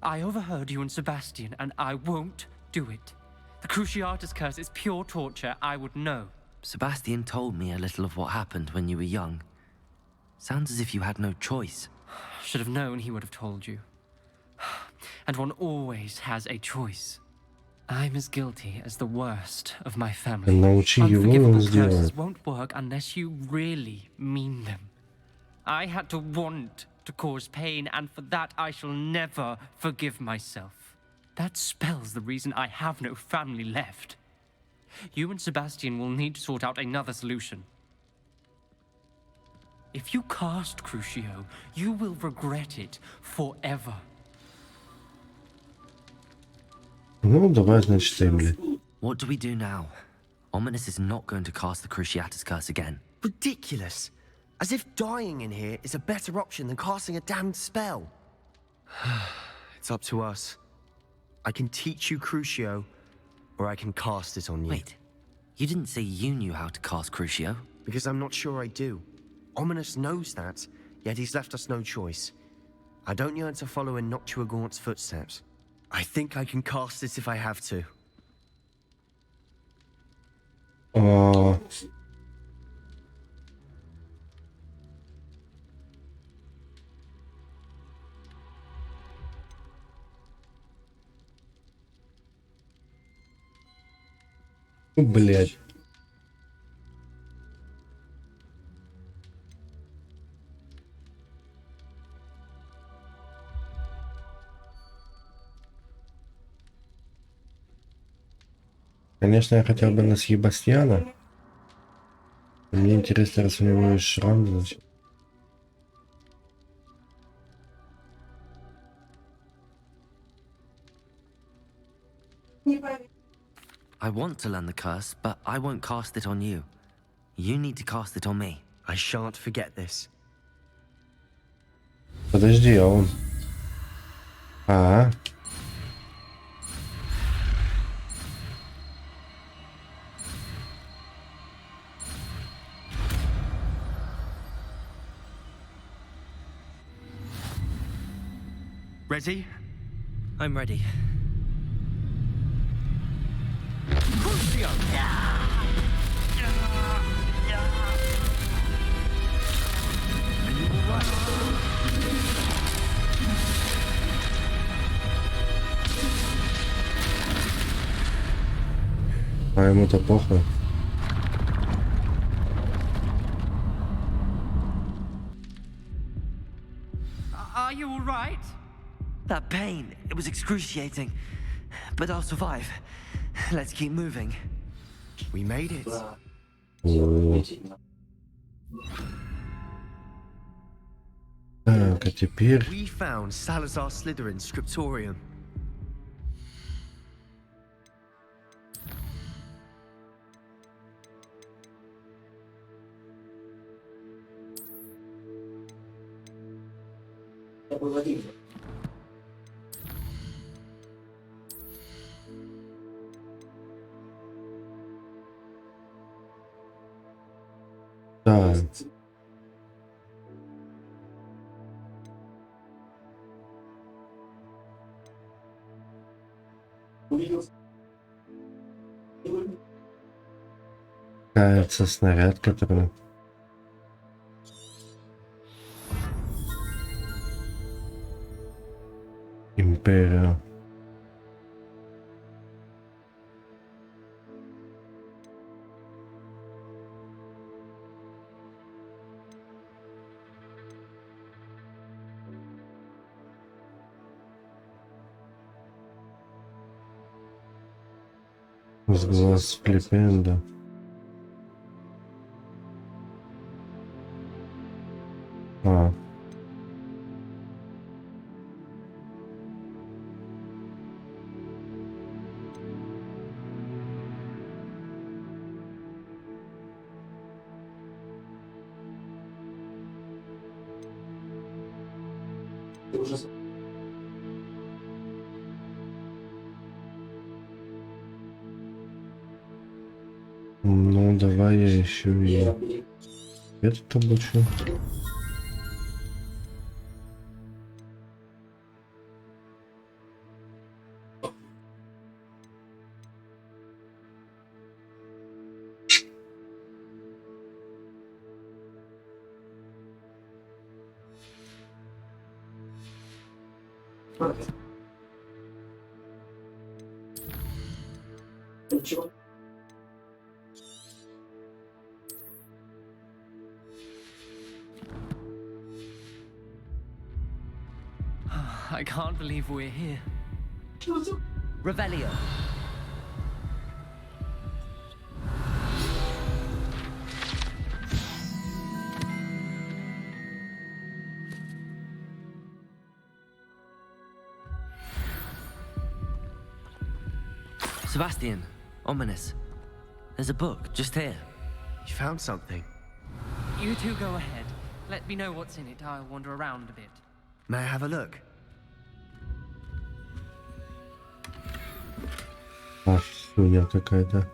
I overheard you and Sebastian, and I won't do it. The Cruciatus curse is pure torture. I would know. Sebastian told me a little of what happened when you were young. Sounds as if you had no choice. Should have known he would have told you. And one always has a choice. I'm as guilty as the worst of my family. Научи его, он Unforgivable сделает. curses won't work unless you really mean them. I had to want to cause pain, and for that I shall never forgive myself. That spells the reason I have no family left. You and Sebastian will need to sort out another solution. If you cast Crucio, you will regret it forever. Ну, давай, значит, Эмили. What do we do now? Ominous is not going to cast the Cruciatus curse again. Ridiculous. As if dying in here is a better option than casting a damned spell. It's up to us. I can teach you Crucio, or I can cast it on you. Wait, you didn't say you knew how to cast Crucio? Because I'm not sure I do. Ominous knows that, yet he's left us no choice. I don't yearn to follow in Noctua Gaunt's footsteps. I think I can cast it if I have to. А, блядь. Конечно, я хотел бы на Себастьяна. Мне интересно, раз у него есть шрам, значит. I want to learn the curse, but I won't cast it on you. You need to cast it on me. I shan't forget this. Подожди, а он... А, Ready? I'm ready. Crucio! And you will run. а ему-то похуй. Are you all right? That pain, it was excruciating. But I'll survive. Let's keep moving. We made it. О. Так, а теперь... We found Salazar Slytherin's scriptorium. Так. Кажется, снаряд, который... Империя. С глаз Флипенда. А. Ну, давай я еще и этот обучу. I can't believe we're here. Revelio. Sebastian, ominous. There's a book just here. You found something. You two go ahead. Let me know what's in it. I'll wander around a bit. May I have a look? Ах, хуйня какая-то.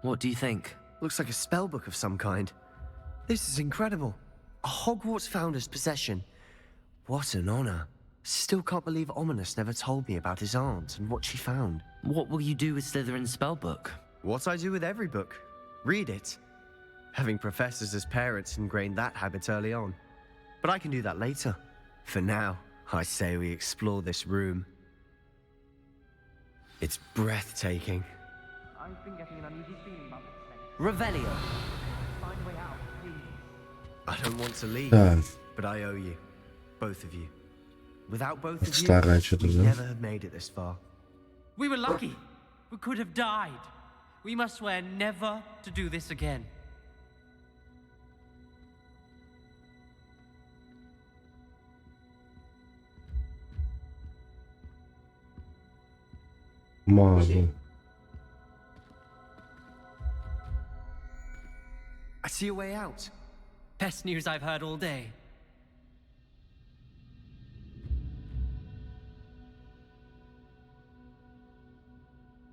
What do you think? Looks like a spell book of some kind. This is incredible. A Hogwarts founder's possession. What an honor. Still can't believe Ominous never told me about his aunt and what she found. What will you do with Slytherin's spellbook? What I do with every book. Read it. Having professors as parents ingrained that habit early on. But I can do that later. For now, I say we explore this room. It's breathtaking. I've been getting an uneasy feeling about this place. Revelio. Find a way out, please. I don't want to leave, Так, but I owe you. Both of you. Without both of you, старая что-то, we'd да? never have made it this far. We were lucky. We could have died. We must swear never to do this again. Магу. I see a way out. Best news I've heard all day.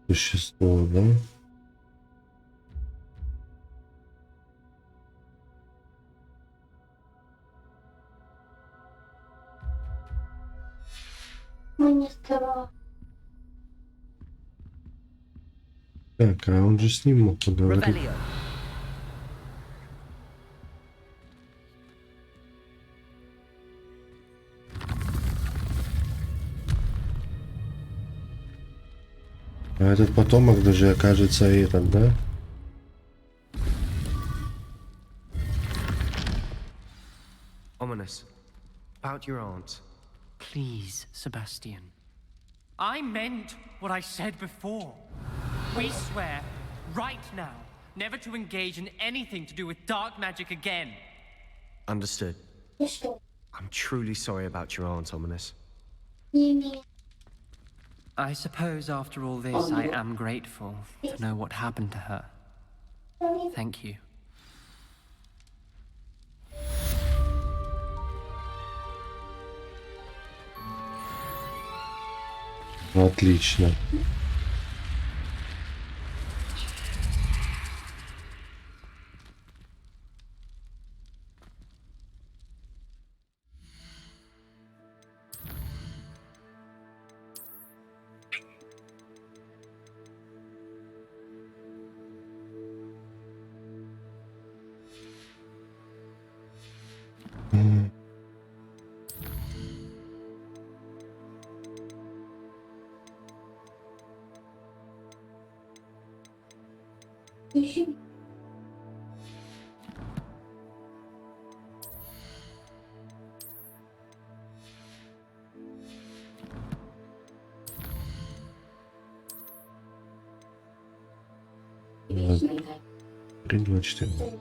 Существо, да? Так, а он же с ним мог поговорить. Revelio. А этот потомок даже окажется этот, да? Ominous. About your aunt. Please, Sebastian. I meant what I said before. We swear, right now, never to engage in anything to do with dark magic again. Understood. I'm truly sorry about your aunt, Ominous. I suppose after all this, I am grateful to know what happened to her. Thank you. Отлично. Три, два, четыре.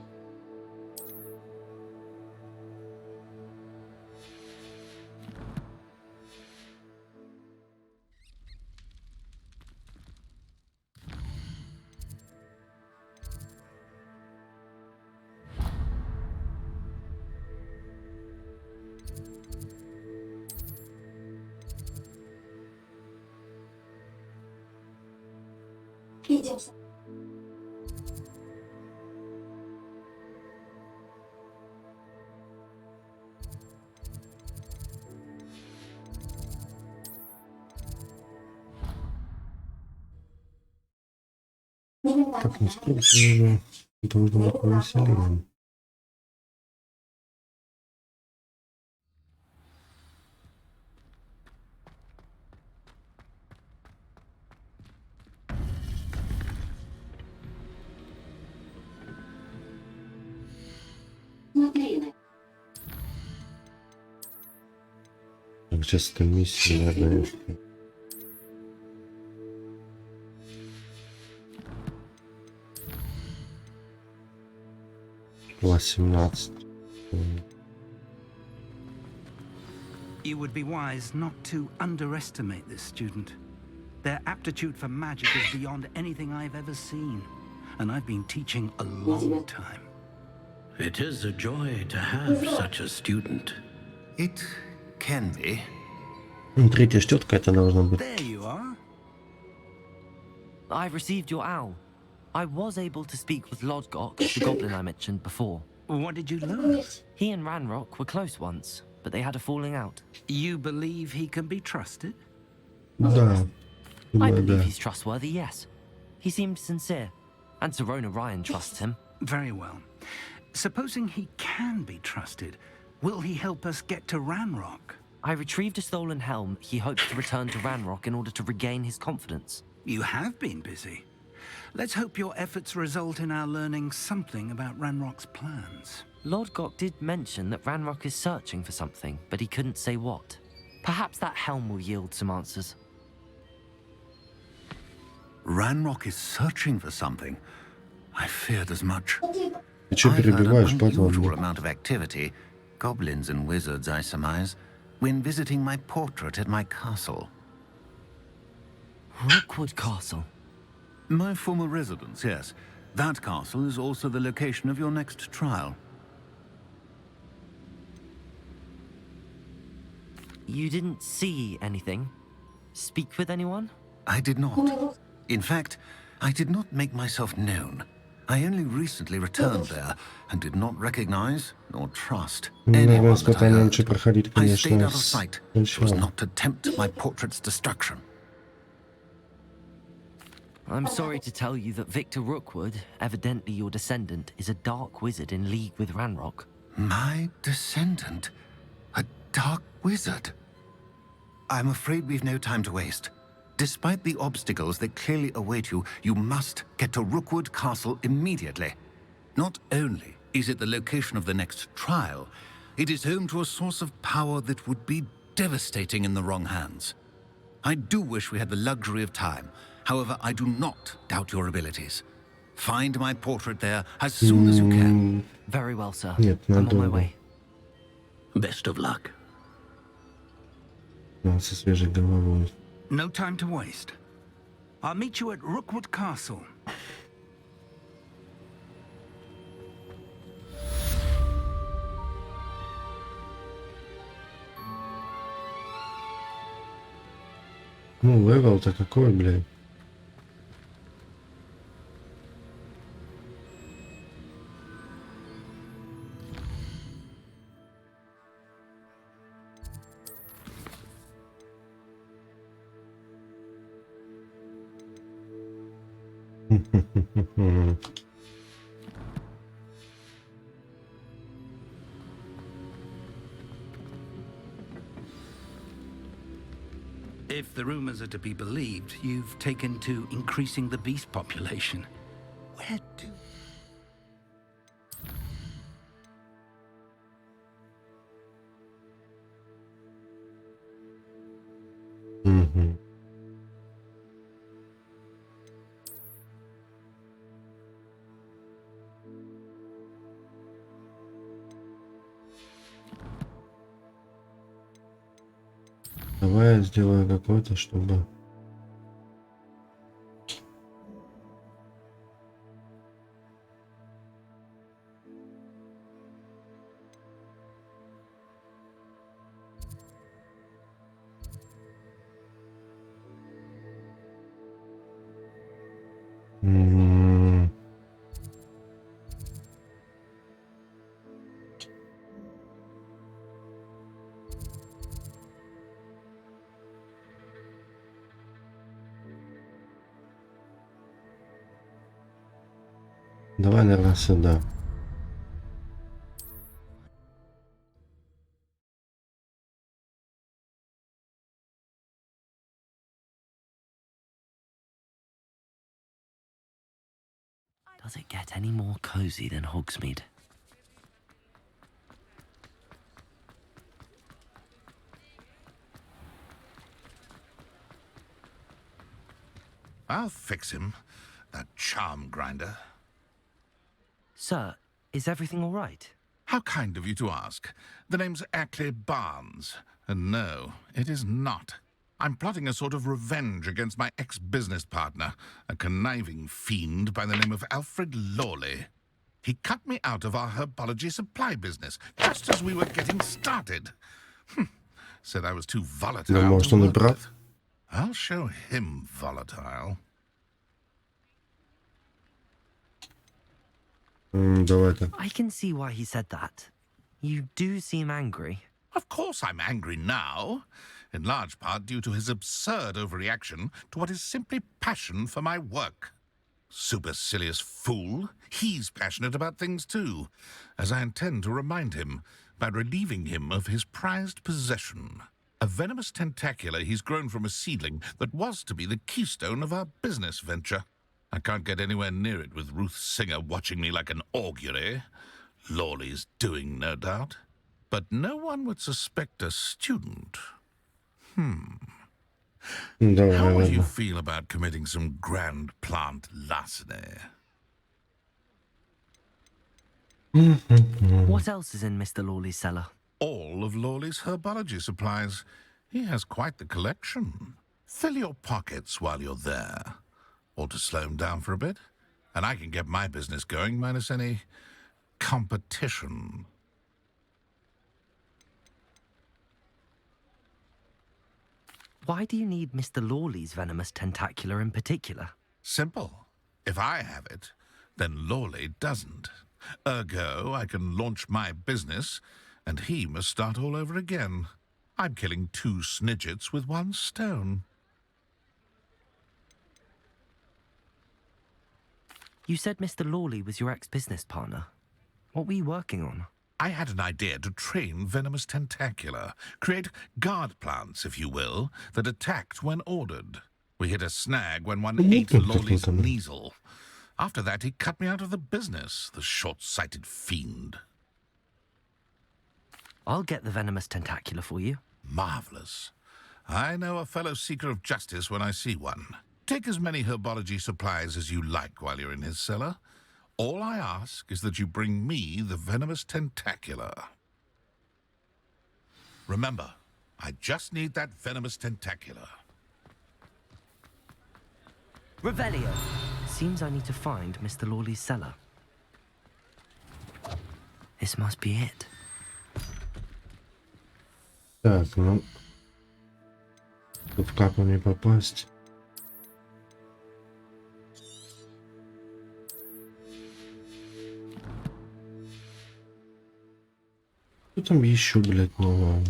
Так, насколько это выглядит повеселее. Так, сейчас это миссия, наверное. Класс 17. You would be wise not to underestimate this student. Their aptitude for magic is beyond anything I've ever seen, and I've been teaching a long time. It is a joy to have such a student. It can be. Третья штетка это должно быть. There you are. I've received your owl. I was able to speak with Lodgok, the goblin I mentioned before. What did you learn? He and Ranrock were close once, but they had a falling out. You believe he can be trusted? Да. I Думаю, believe да. he's trustworthy, yes. He seemed sincere, and Serona Ryan trusts him. Very well. Supposing he can be trusted, will he help us get to Ranrock? I retrieved a stolen helm. He hopes to return to Ranrock in order to regain his confidence. You have been busy. Let's hope your efforts result in our learning something about Ranrock's plans. Lodgok did mention that Ranrock is searching for something, but he couldn't say what. Perhaps that helm will yield some answers. Ranrock is searching for something. I feared as much. Ты что I've had an перебиваешь, unusual потом? amount of activity, goblins and wizards, I surmise, when visiting my portrait at my castle. Rookwood Castle. My former residence, yes. That castle is also the location of your next trial. You didn't see anything? Speak with anyone? I did not. In fact, I did not make myself known. I only recently returned there and did not recognize nor trust anyone that I heard. I stayed out of sight. It was not to tempt my portrait's destruction. I'm sorry to tell you that Victor Rookwood, evidently your descendant, is a dark wizard in league with Ranrock. My descendant? A dark wizard? I'm afraid we've no time to waste. Despite the obstacles that clearly await you, you must get to Rookwood Castle immediately. Not only is it the location of the next trial, it is home to a source of power that would be devastating in the wrong hands. I do wish we had the luxury of time. However, I do not doubt your abilities. Find my portrait there as soon as you can. Very well, sir. Нет, I'm on my надолго. way. Best of luck. Со свежей головой. No time to waste. I'll meet you at Rookwood Castle. Ну, левел-то какой, блядь. If the rumors are to be believed, you've taken to increasing the beast population. Where do... Угу. Давай я сделаю какой-то, чтобы... Давай, наверное, сюда. Does it get any more cozy than Hogsmeade? I'll fix him, that charm grinder. Sir, is everything all right? How kind of you to ask. The name's Ackley Barnes, and no, it is not. I'm plotting a sort of revenge against my ex-business partner, a conniving fiend by the name of Alfred Lawley. He cut me out of our herbology supply business, just as we were getting started. Said I was too volatile to work with. I'll show him volatile. I can see why he said that. You do seem angry. Of course I'm angry now, in large part due to his absurd overreaction to what is simply passion for my work. Supercilious fool. He's passionate about things too, as I intend to remind him by relieving him of his prized possession. A venomous tentacula he's grown from a seedling that was to be the keystone of our business venture. I can't get anywhere near it with Ruth Singer watching me like an augury. Lawley's doing, no doubt. But no one would suspect a student. How would you feel about committing some grand plant larceny? What else is in Mr. Lawley's cellar? All of Lawley's herbology supplies. He has quite the collection. Fill your pockets while you're there. Or to slow him down for a bit, and I can get my business going minus any competition. Why do you need Mr. Lawley's venomous tentacula in particular? Simple. If I have it, then Lawley doesn't. Ergo, I can launch my business, and he must start all over again. I'm killing 2 snidgets with 1 stone. You said Mr. Lawley was your ex-business partner. What were you working on? I had an idea to train venomous tentacula, create guard plants, if you will, that attacked when ordered. We hit a snag when one ate Lawley's measle. After that, he cut me out of the business, the short-sighted fiend. I'll get the venomous tentacula for you. Marvelous. I know a fellow seeker of justice when I see one. Take as many herbology supplies as you like while you're in his cellar. All I ask is that you bring me the venomous tentacula. Remember, I just need that venomous tentacula. Revelio. Seems I need to find Mr. Lawley's cellar. This must be it. Так, ну... Тут как мне попасть? Что там еще, блядь, нового?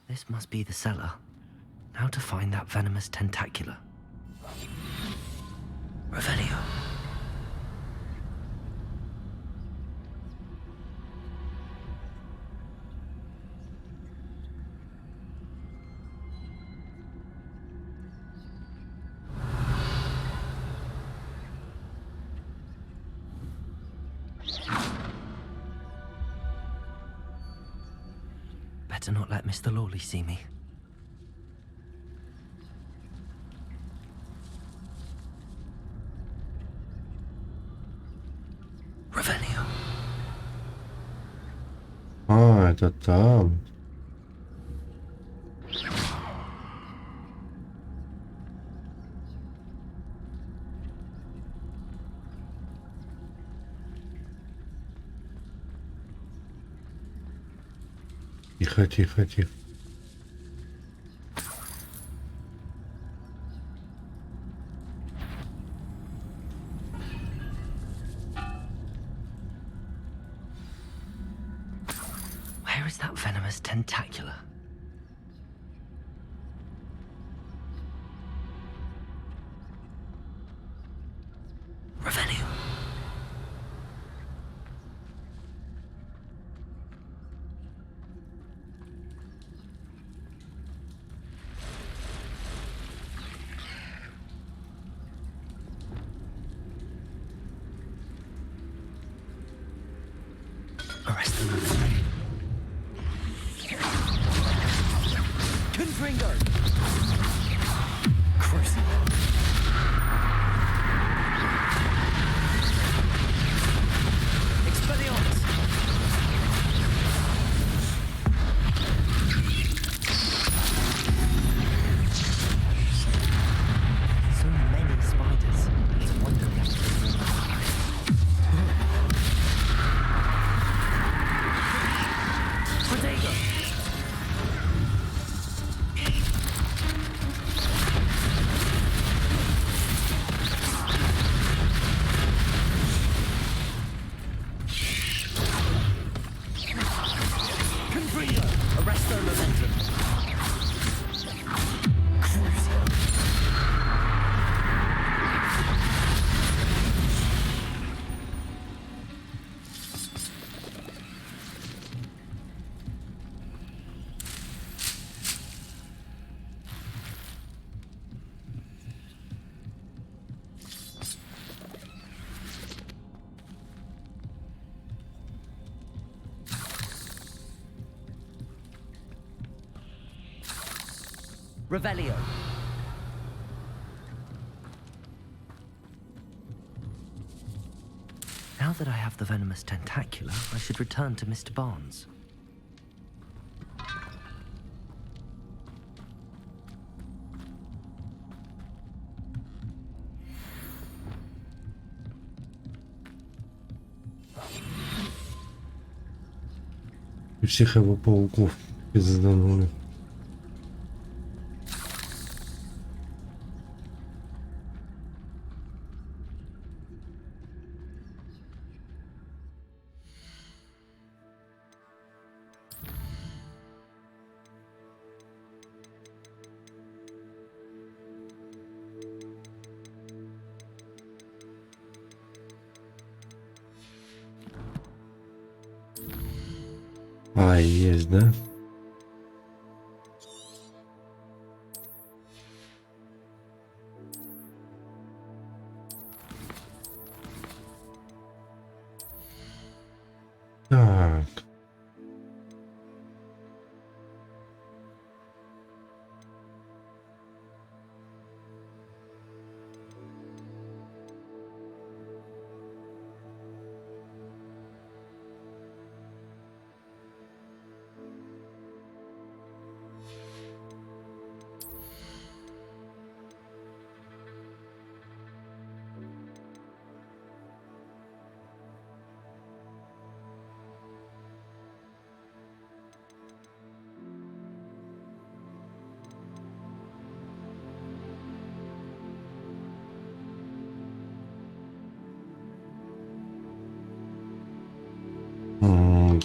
This must be the cellar. Now to find that venomous tentacula. Revelio. better not let Mr. Lawley see me. Revelio. А, это там. Тихо, тихо, тихо. Where is that venomous tentacula? Revelio. Arrest the movement. Confringo! Crucial. Expelliarmus! So many spiders. It's a wonder we haven't been Protego! Confringo! Arresto momentum. Crucial. Revelio. Now that I have the venomous tentacula, I should return to Mr. Barnes. И всех его пауков пизданули. А, есть, да? Так.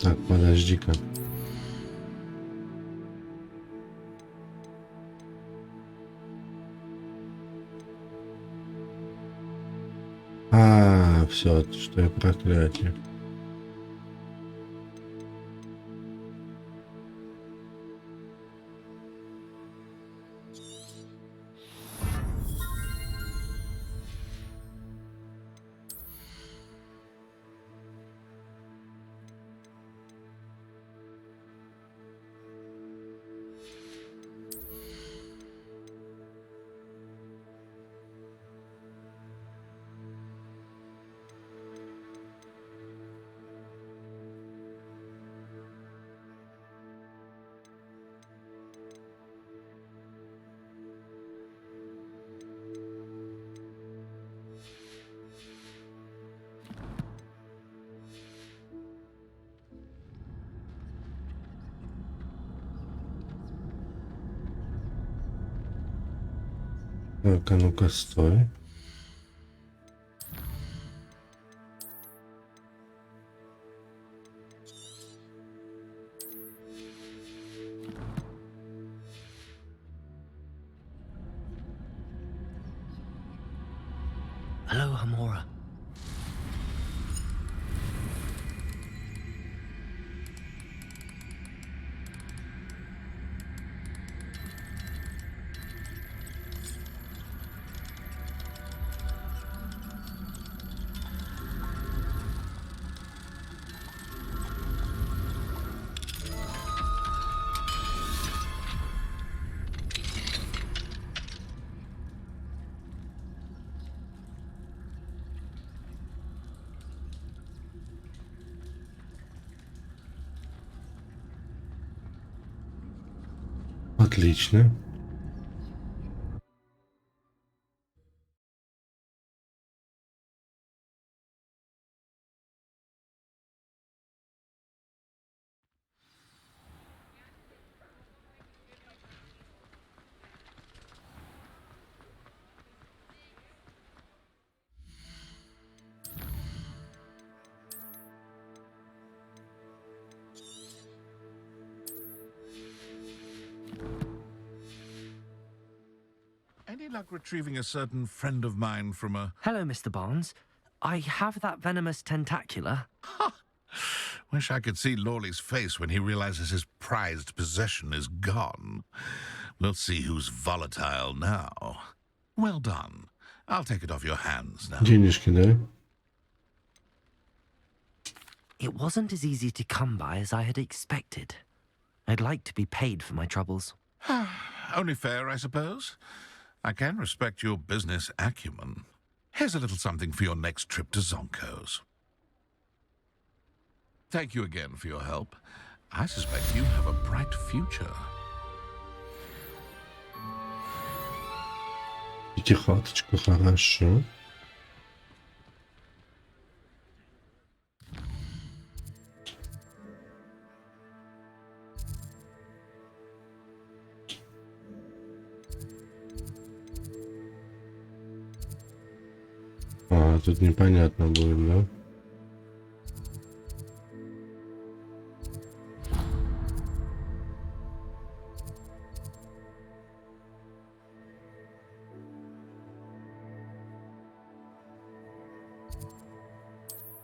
Так, подожди-ка. А, все, что я проклятие. Так, а ну-ка, стой. Hello, Hamora. Отлично. Any luck retrieving a certain friend of mine from a... Hello, Mr. Barnes. I have that venomous tentacula. Wish I could see Lawley's face when he realizes his prized possession is gone. We'll see who's volatile now. Well done. I'll take it off your hands now. Денежки, да? It wasn't as easy to come by as I had expected. I'd like to be paid for my troubles. Only fair, I suppose. I can respect your business acumen. Here's a little something for your next trip to Zonko's. Thank you again for your help. I suspect you have a bright future. Пятихаточка, хорошо. А, тут непонятно будет, да?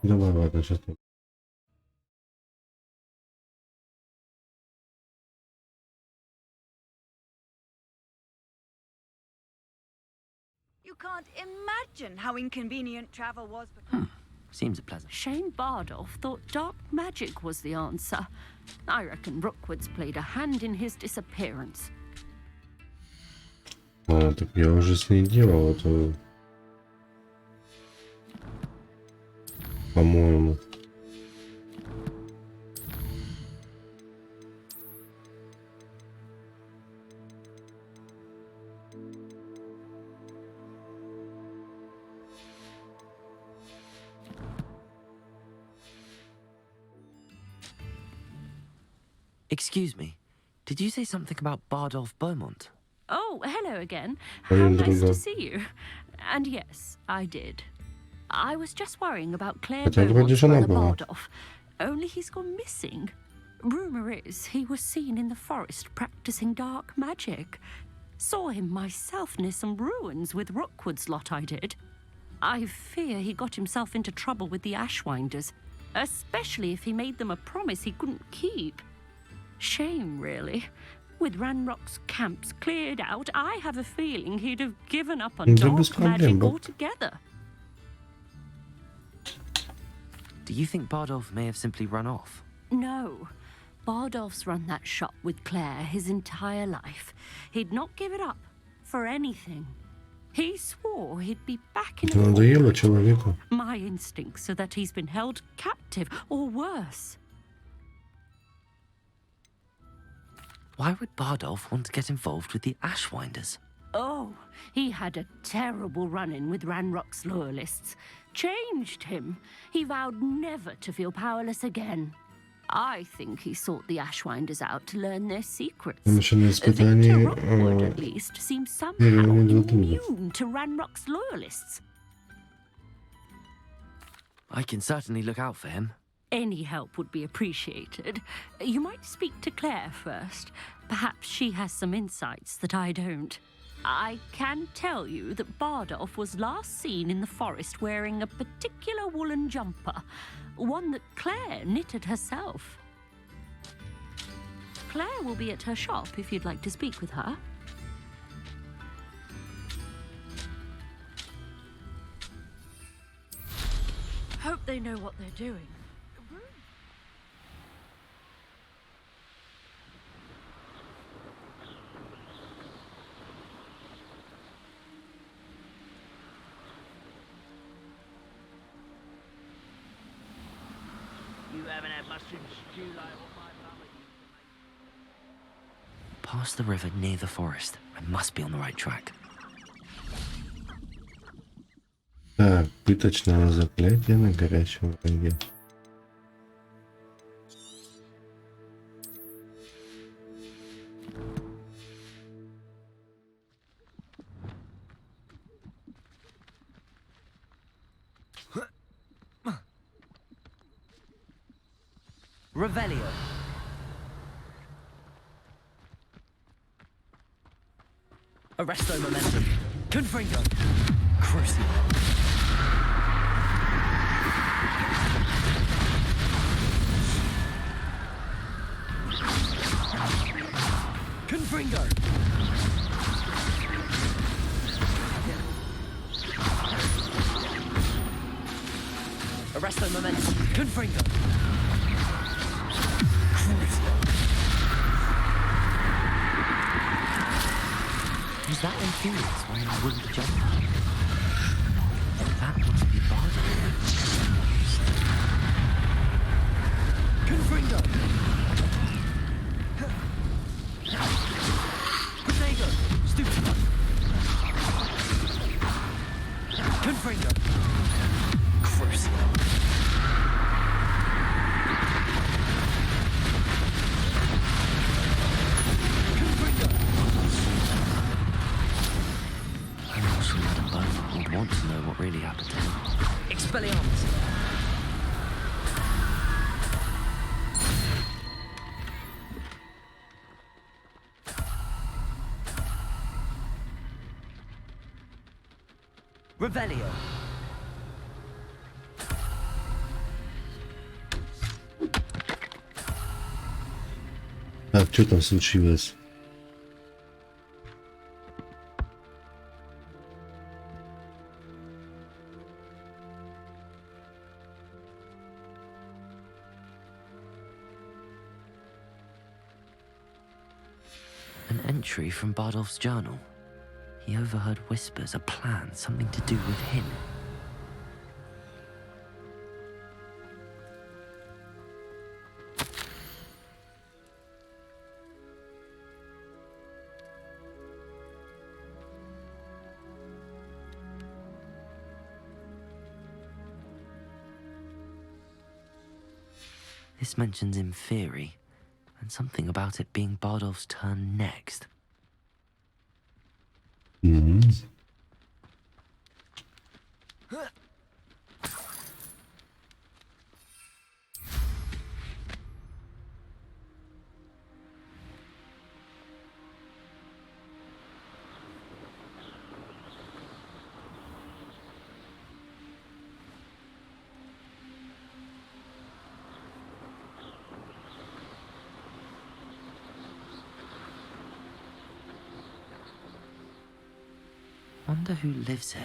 Давай, ладно, сейчас. You can't imagine how inconvenient travel was. Seems pleasant. Shane Bardolph thought dark magic was the answer. I reckon Rookwood's played a hand in his disappearance. А, так я уже с ней делал это. По-моему. Excuse me, did you say something about Bardolph Beaumont? Oh, hello again. How How nice to see you. And yes, I did. I was just worrying about Claire Это вроде Beaumont's жена brother была. Bardolph. Only he's gone missing. Rumor is he was seen in the forest practicing dark magic. Saw him myself near some ruins with Rookwood's lot I did. I fear he got himself into trouble with the Ashwinders, especially if he made them a promise he couldn't keep. Shame, really. With Ranrock's camps cleared out, I have a feeling he'd have given up on Да без dark проблем, magic Боб. altogether. Do you think Bardolph may have simply run off? No. Bardolph's run that shop with Claire his entire life. He'd not give it up for anything. He swore he'd be back in Это надоело человеку. My instincts are that he's been held captive, or worse. Why would Bardolph want to get involved with the Ashwinders? Oh, he had a terrible run-in with Ranrock's loyalists. Changed him. He vowed never to feel powerless again. I think he sought the Ashwinders out to learn their secrets. Еще на Victor испытании Rookwood, at least, seems somehow immune to Ranrock's loyalists. I can certainly look out for him. Any help would be appreciated. You might speak to Claire first. Perhaps she has some insights that I don't. I can tell you that Bardolph was last seen in the forest wearing a particular woolen jumper, one that Claire knitted herself. Claire will be at her shop if you'd like to speak with her. Hope they know what they're doing. You haven't had mustard stew like what my mama used to make. Past the river near the forest. I must be on the right track. Так, пыточное заклятие на горячем воде. Revelio. Arresto momentum. Confringo. Crucial. Confringo. Arresto momentum. Confringo. Was that Infurious wearing a wooden jumper? That must be Bardolph. Confringo! Protego! Stupid! Confringo! Crucial! Want to know what really happened to him. Expelliarmus! Revelio! Так, что там случилось? Entry from Bardolph's journal. He overheard whispers, a plan, something to do with him. This mentions Inferi, and something about it being Bardolph's turn next. Wonder who lives here.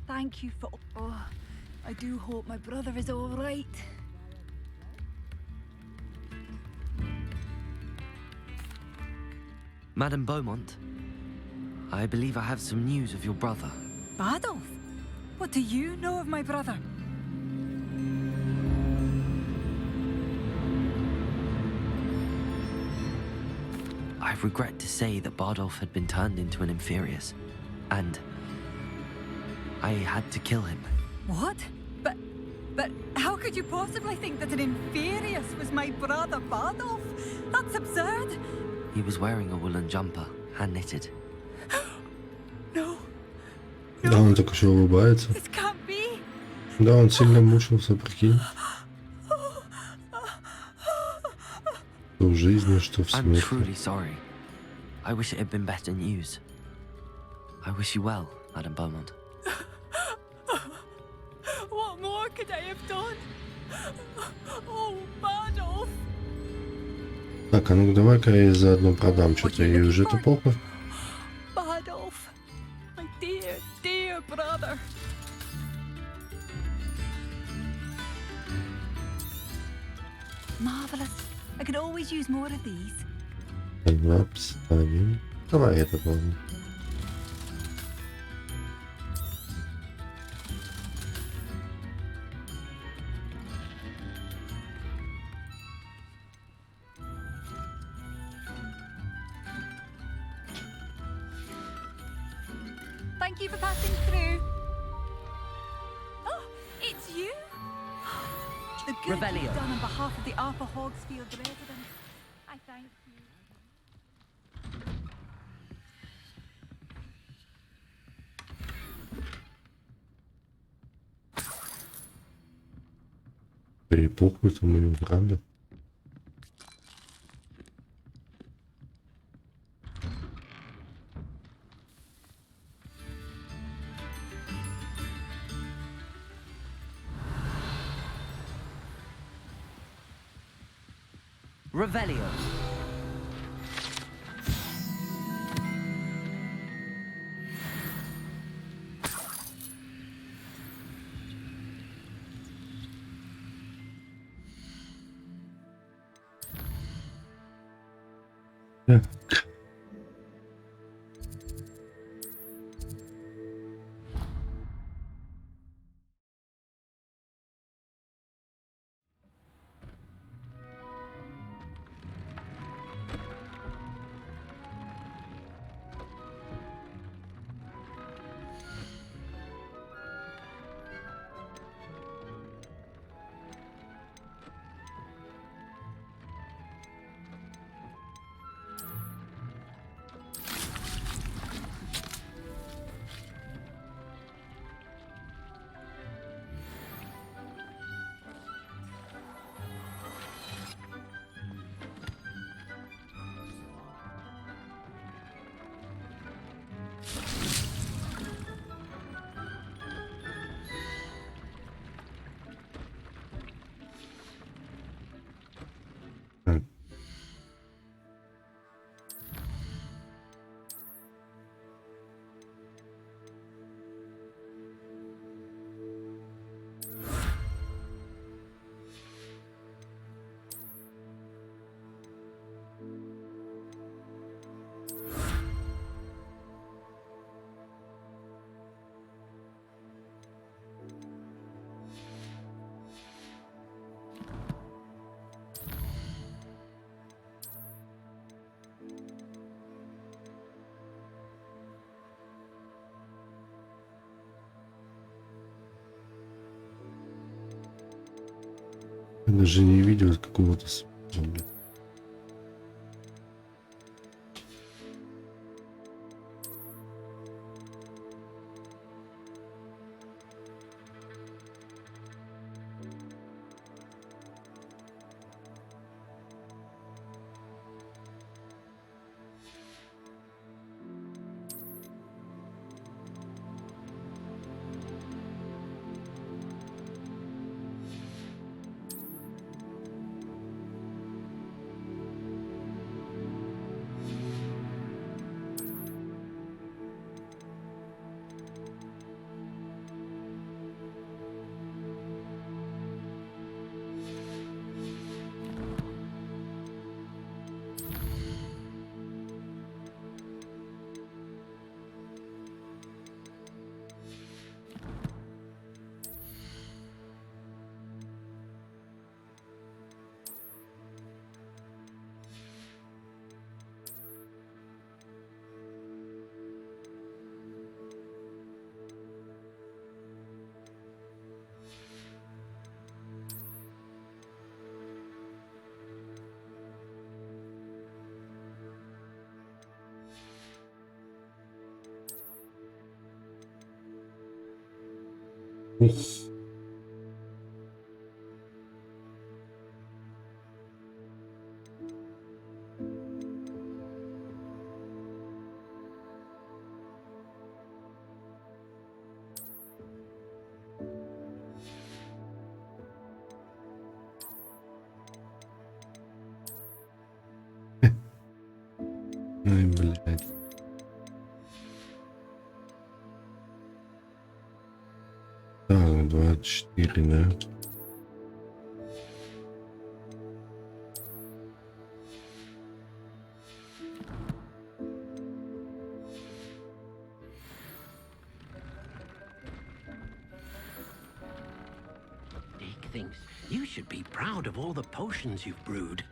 Thank you for... Oh, I do hope my brother is all right. Madame Beaumont, I believe I have some news of your brother. Bardolph? What do you know of my brother? I regret to say that Bardolph had been turned into an Infurious, and I had to kill him. What? But how could you possibly think that an inferius was my brother Bardolph? That's absurd. He was wearing a woolen jumper, hand-knitted. No. Да, он так еще улыбается. This can't be. Да, он сильно мучился, прикинь. Что в жизни, что в I'm смерти. truly sorry. I wish it had been better news. I wish you well, Madam Beaumont. What more could I have done? Oh, Bardolph. Так, а ну давай-ка я заодно продам что-то, и уже это плохо. Bardolph, my dear, dear brother. Marvelous. I could always use more of these. Обставим. Давай это ладно. Thank you for passing through. Oh, it's you? The good Revelio. you've done on behalf of the Arthur Hogsfield residents. I thank you. Перепухнуть мою правда. Revelio. Так. Я даже не видел какого-то блин. Ух. Ой, блядь. Так, 24, да? Deke thinks you should be proud of all the potions you've brewed.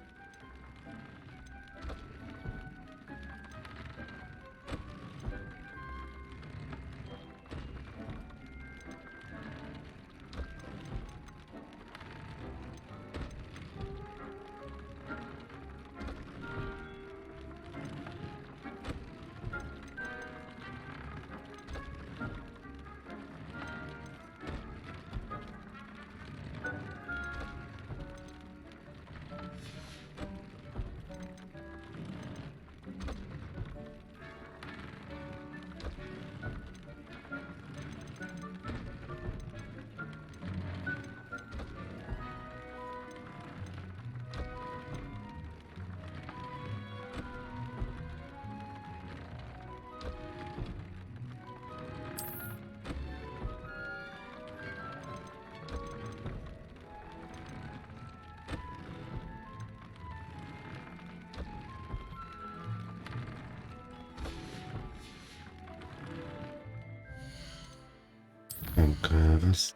Так, раз.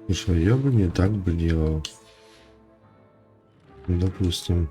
Слушай, я бы не так бы делал. Допустим.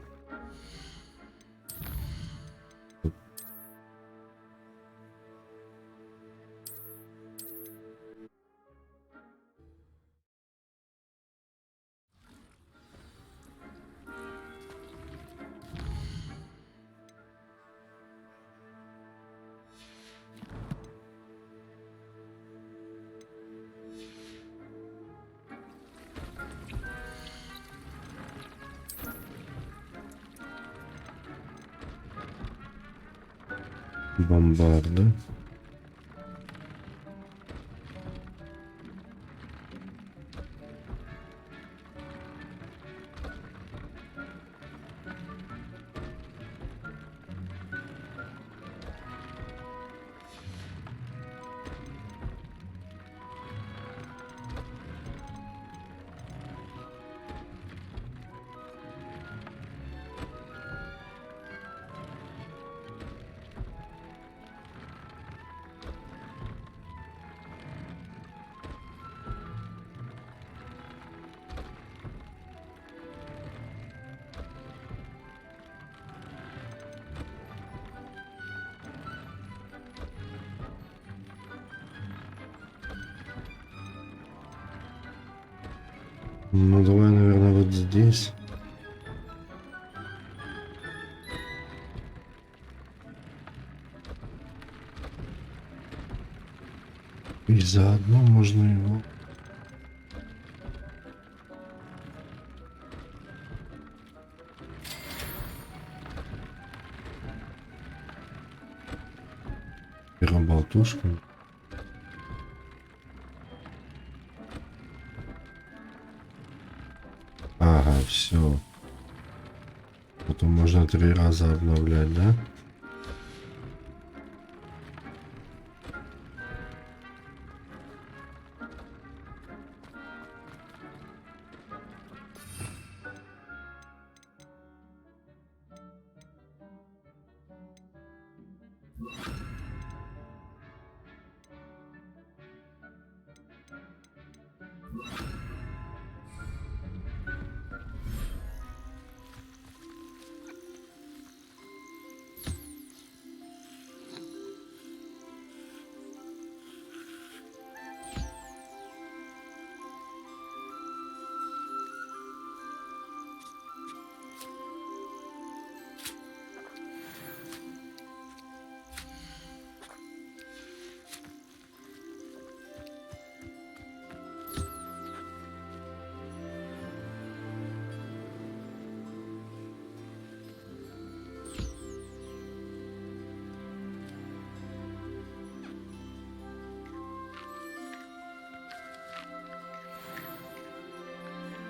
Бомбарда. Ну, давай, наверное, вот здесь. И заодно можно его... Болтушка. Ага, все. Потом можно 3 раза обновлять, да?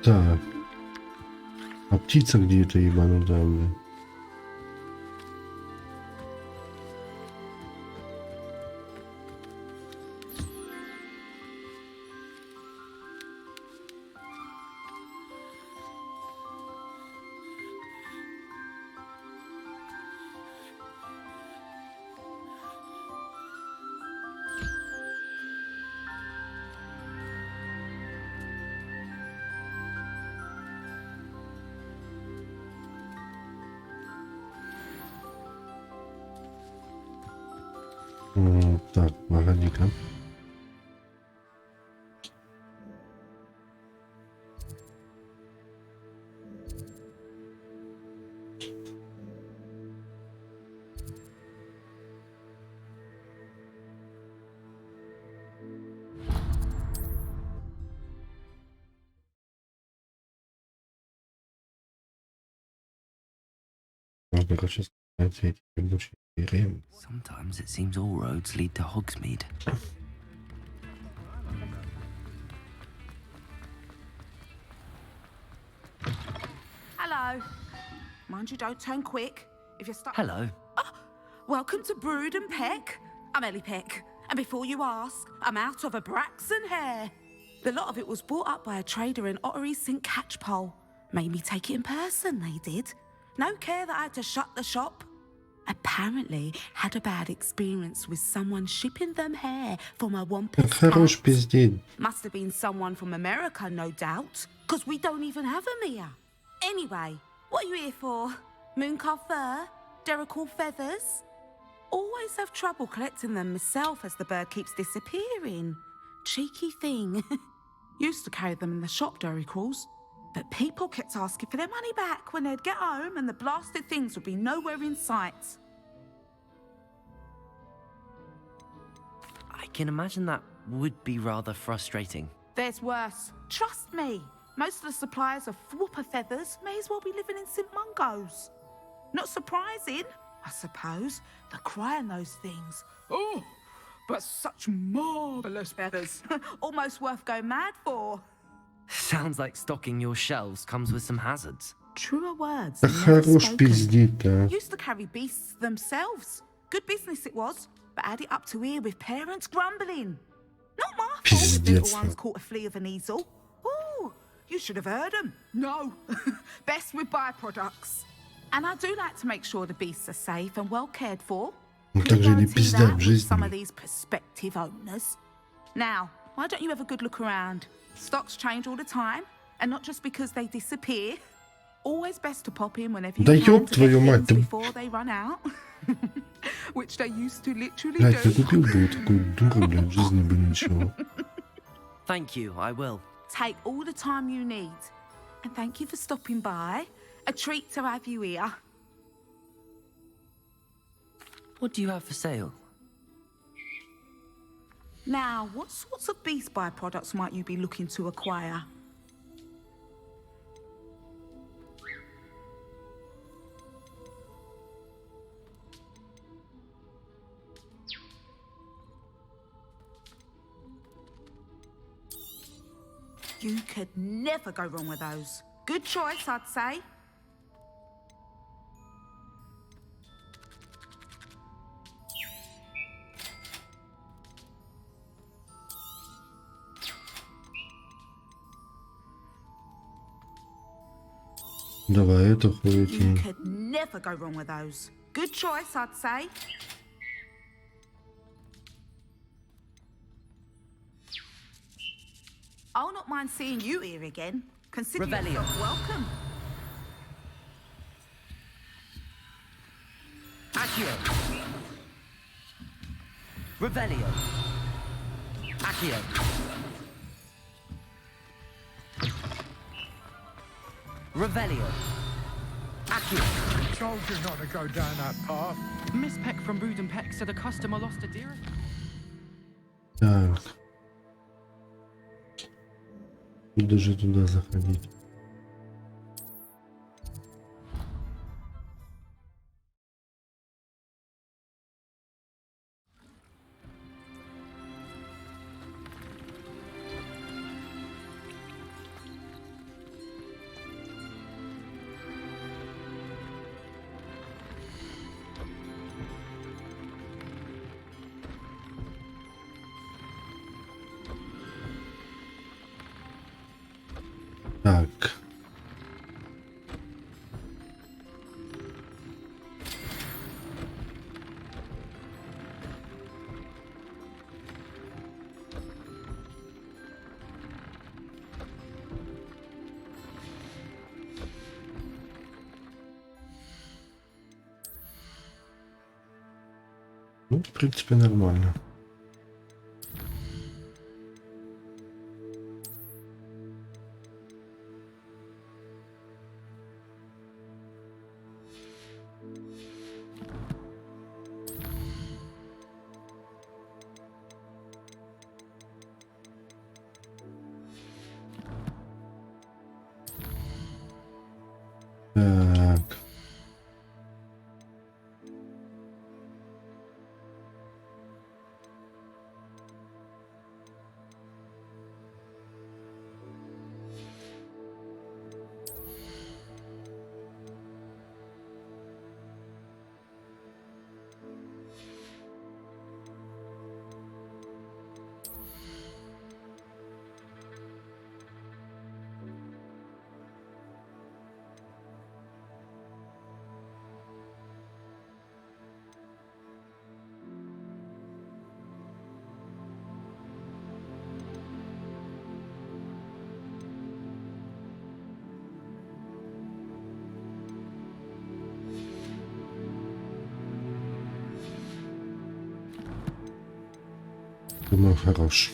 Так. А птица где-то ебанутая, блин. Так, погоди-ка. Можно, короче, сказать, эти ебучие игре. Sometimes it seems all roads lead to Hogsmeade. Hello. Mind you don't turn quick. If you're stuck. Hello. Oh, welcome to Brood and Peck. I'm Ellie Peck. And before you ask, I'm out of a Braxton hair. The lot of it was bought up by a trader in Ottery St. Catchpole. Made me take it in person, they did. No care that I had to shut the shop. Apparently had a bad experience with someone shipping them hair from a Wampus Хорош пиздеть. Must have been someone from America, no doubt. Because we don't even have them here. Anyway, what are you here for? Mooncar fur? Derrickle feathers? Always have trouble collecting them myself as the bird keeps disappearing. Cheeky thing. Used to carry them in the shop, Derricles. But people kept asking for their money back when they'd get home and the blasted things would be nowhere in sight. I can imagine that would be rather frustrating. There's worse. Trust me. Most of the suppliers of whooper feathers may as well be living in St. Mungo's. Not surprising, I suppose, the cry on those things. Oh, but such marvellous feathers. Almost worth going mad for. Sounds like stocking your shelves comes with some hazards. Truer words. Хорош пиздеть, да. Used to carry beasts themselves. Good business it was, but had it up to here with parents grumbling. Not my fault if the little ones caught a flea of an easel. Ooh, you should have heard them. No, best with byproducts. And I do like to make sure the beasts are safe and well cared for. Также не пиздят в жизни. Some of these prospective owners. Now, why don't you have a good look around? Stocks change all the time, and not just because they disappear. Always best to pop in whenever you can to get things before they run out. Which they used to literally Блядь, я do. купил бы вот такую дуру, блядь, в жизни бы ничего. Thank you, I will. Take all the time you need. And thank you for stopping by. A treat to have you here. What do you have for sale? Now, what sorts of beast byproducts might you be looking to acquire? You could never go wrong with those. Good choice, I'd say. Давай эту хуйню. You could never go wrong with those. Good choice, I'd say. I'll not mind seeing you here again. Consider yourself welcome. Accio. Revelio. Accio. Revelio. Accio. Told you not to go down that path. Miss Peck from Brood and Peck said a customer lost a deer. Так. Куда же туда заходить? Так. Ну, в принципе, нормально. Так. Думаю, хорош.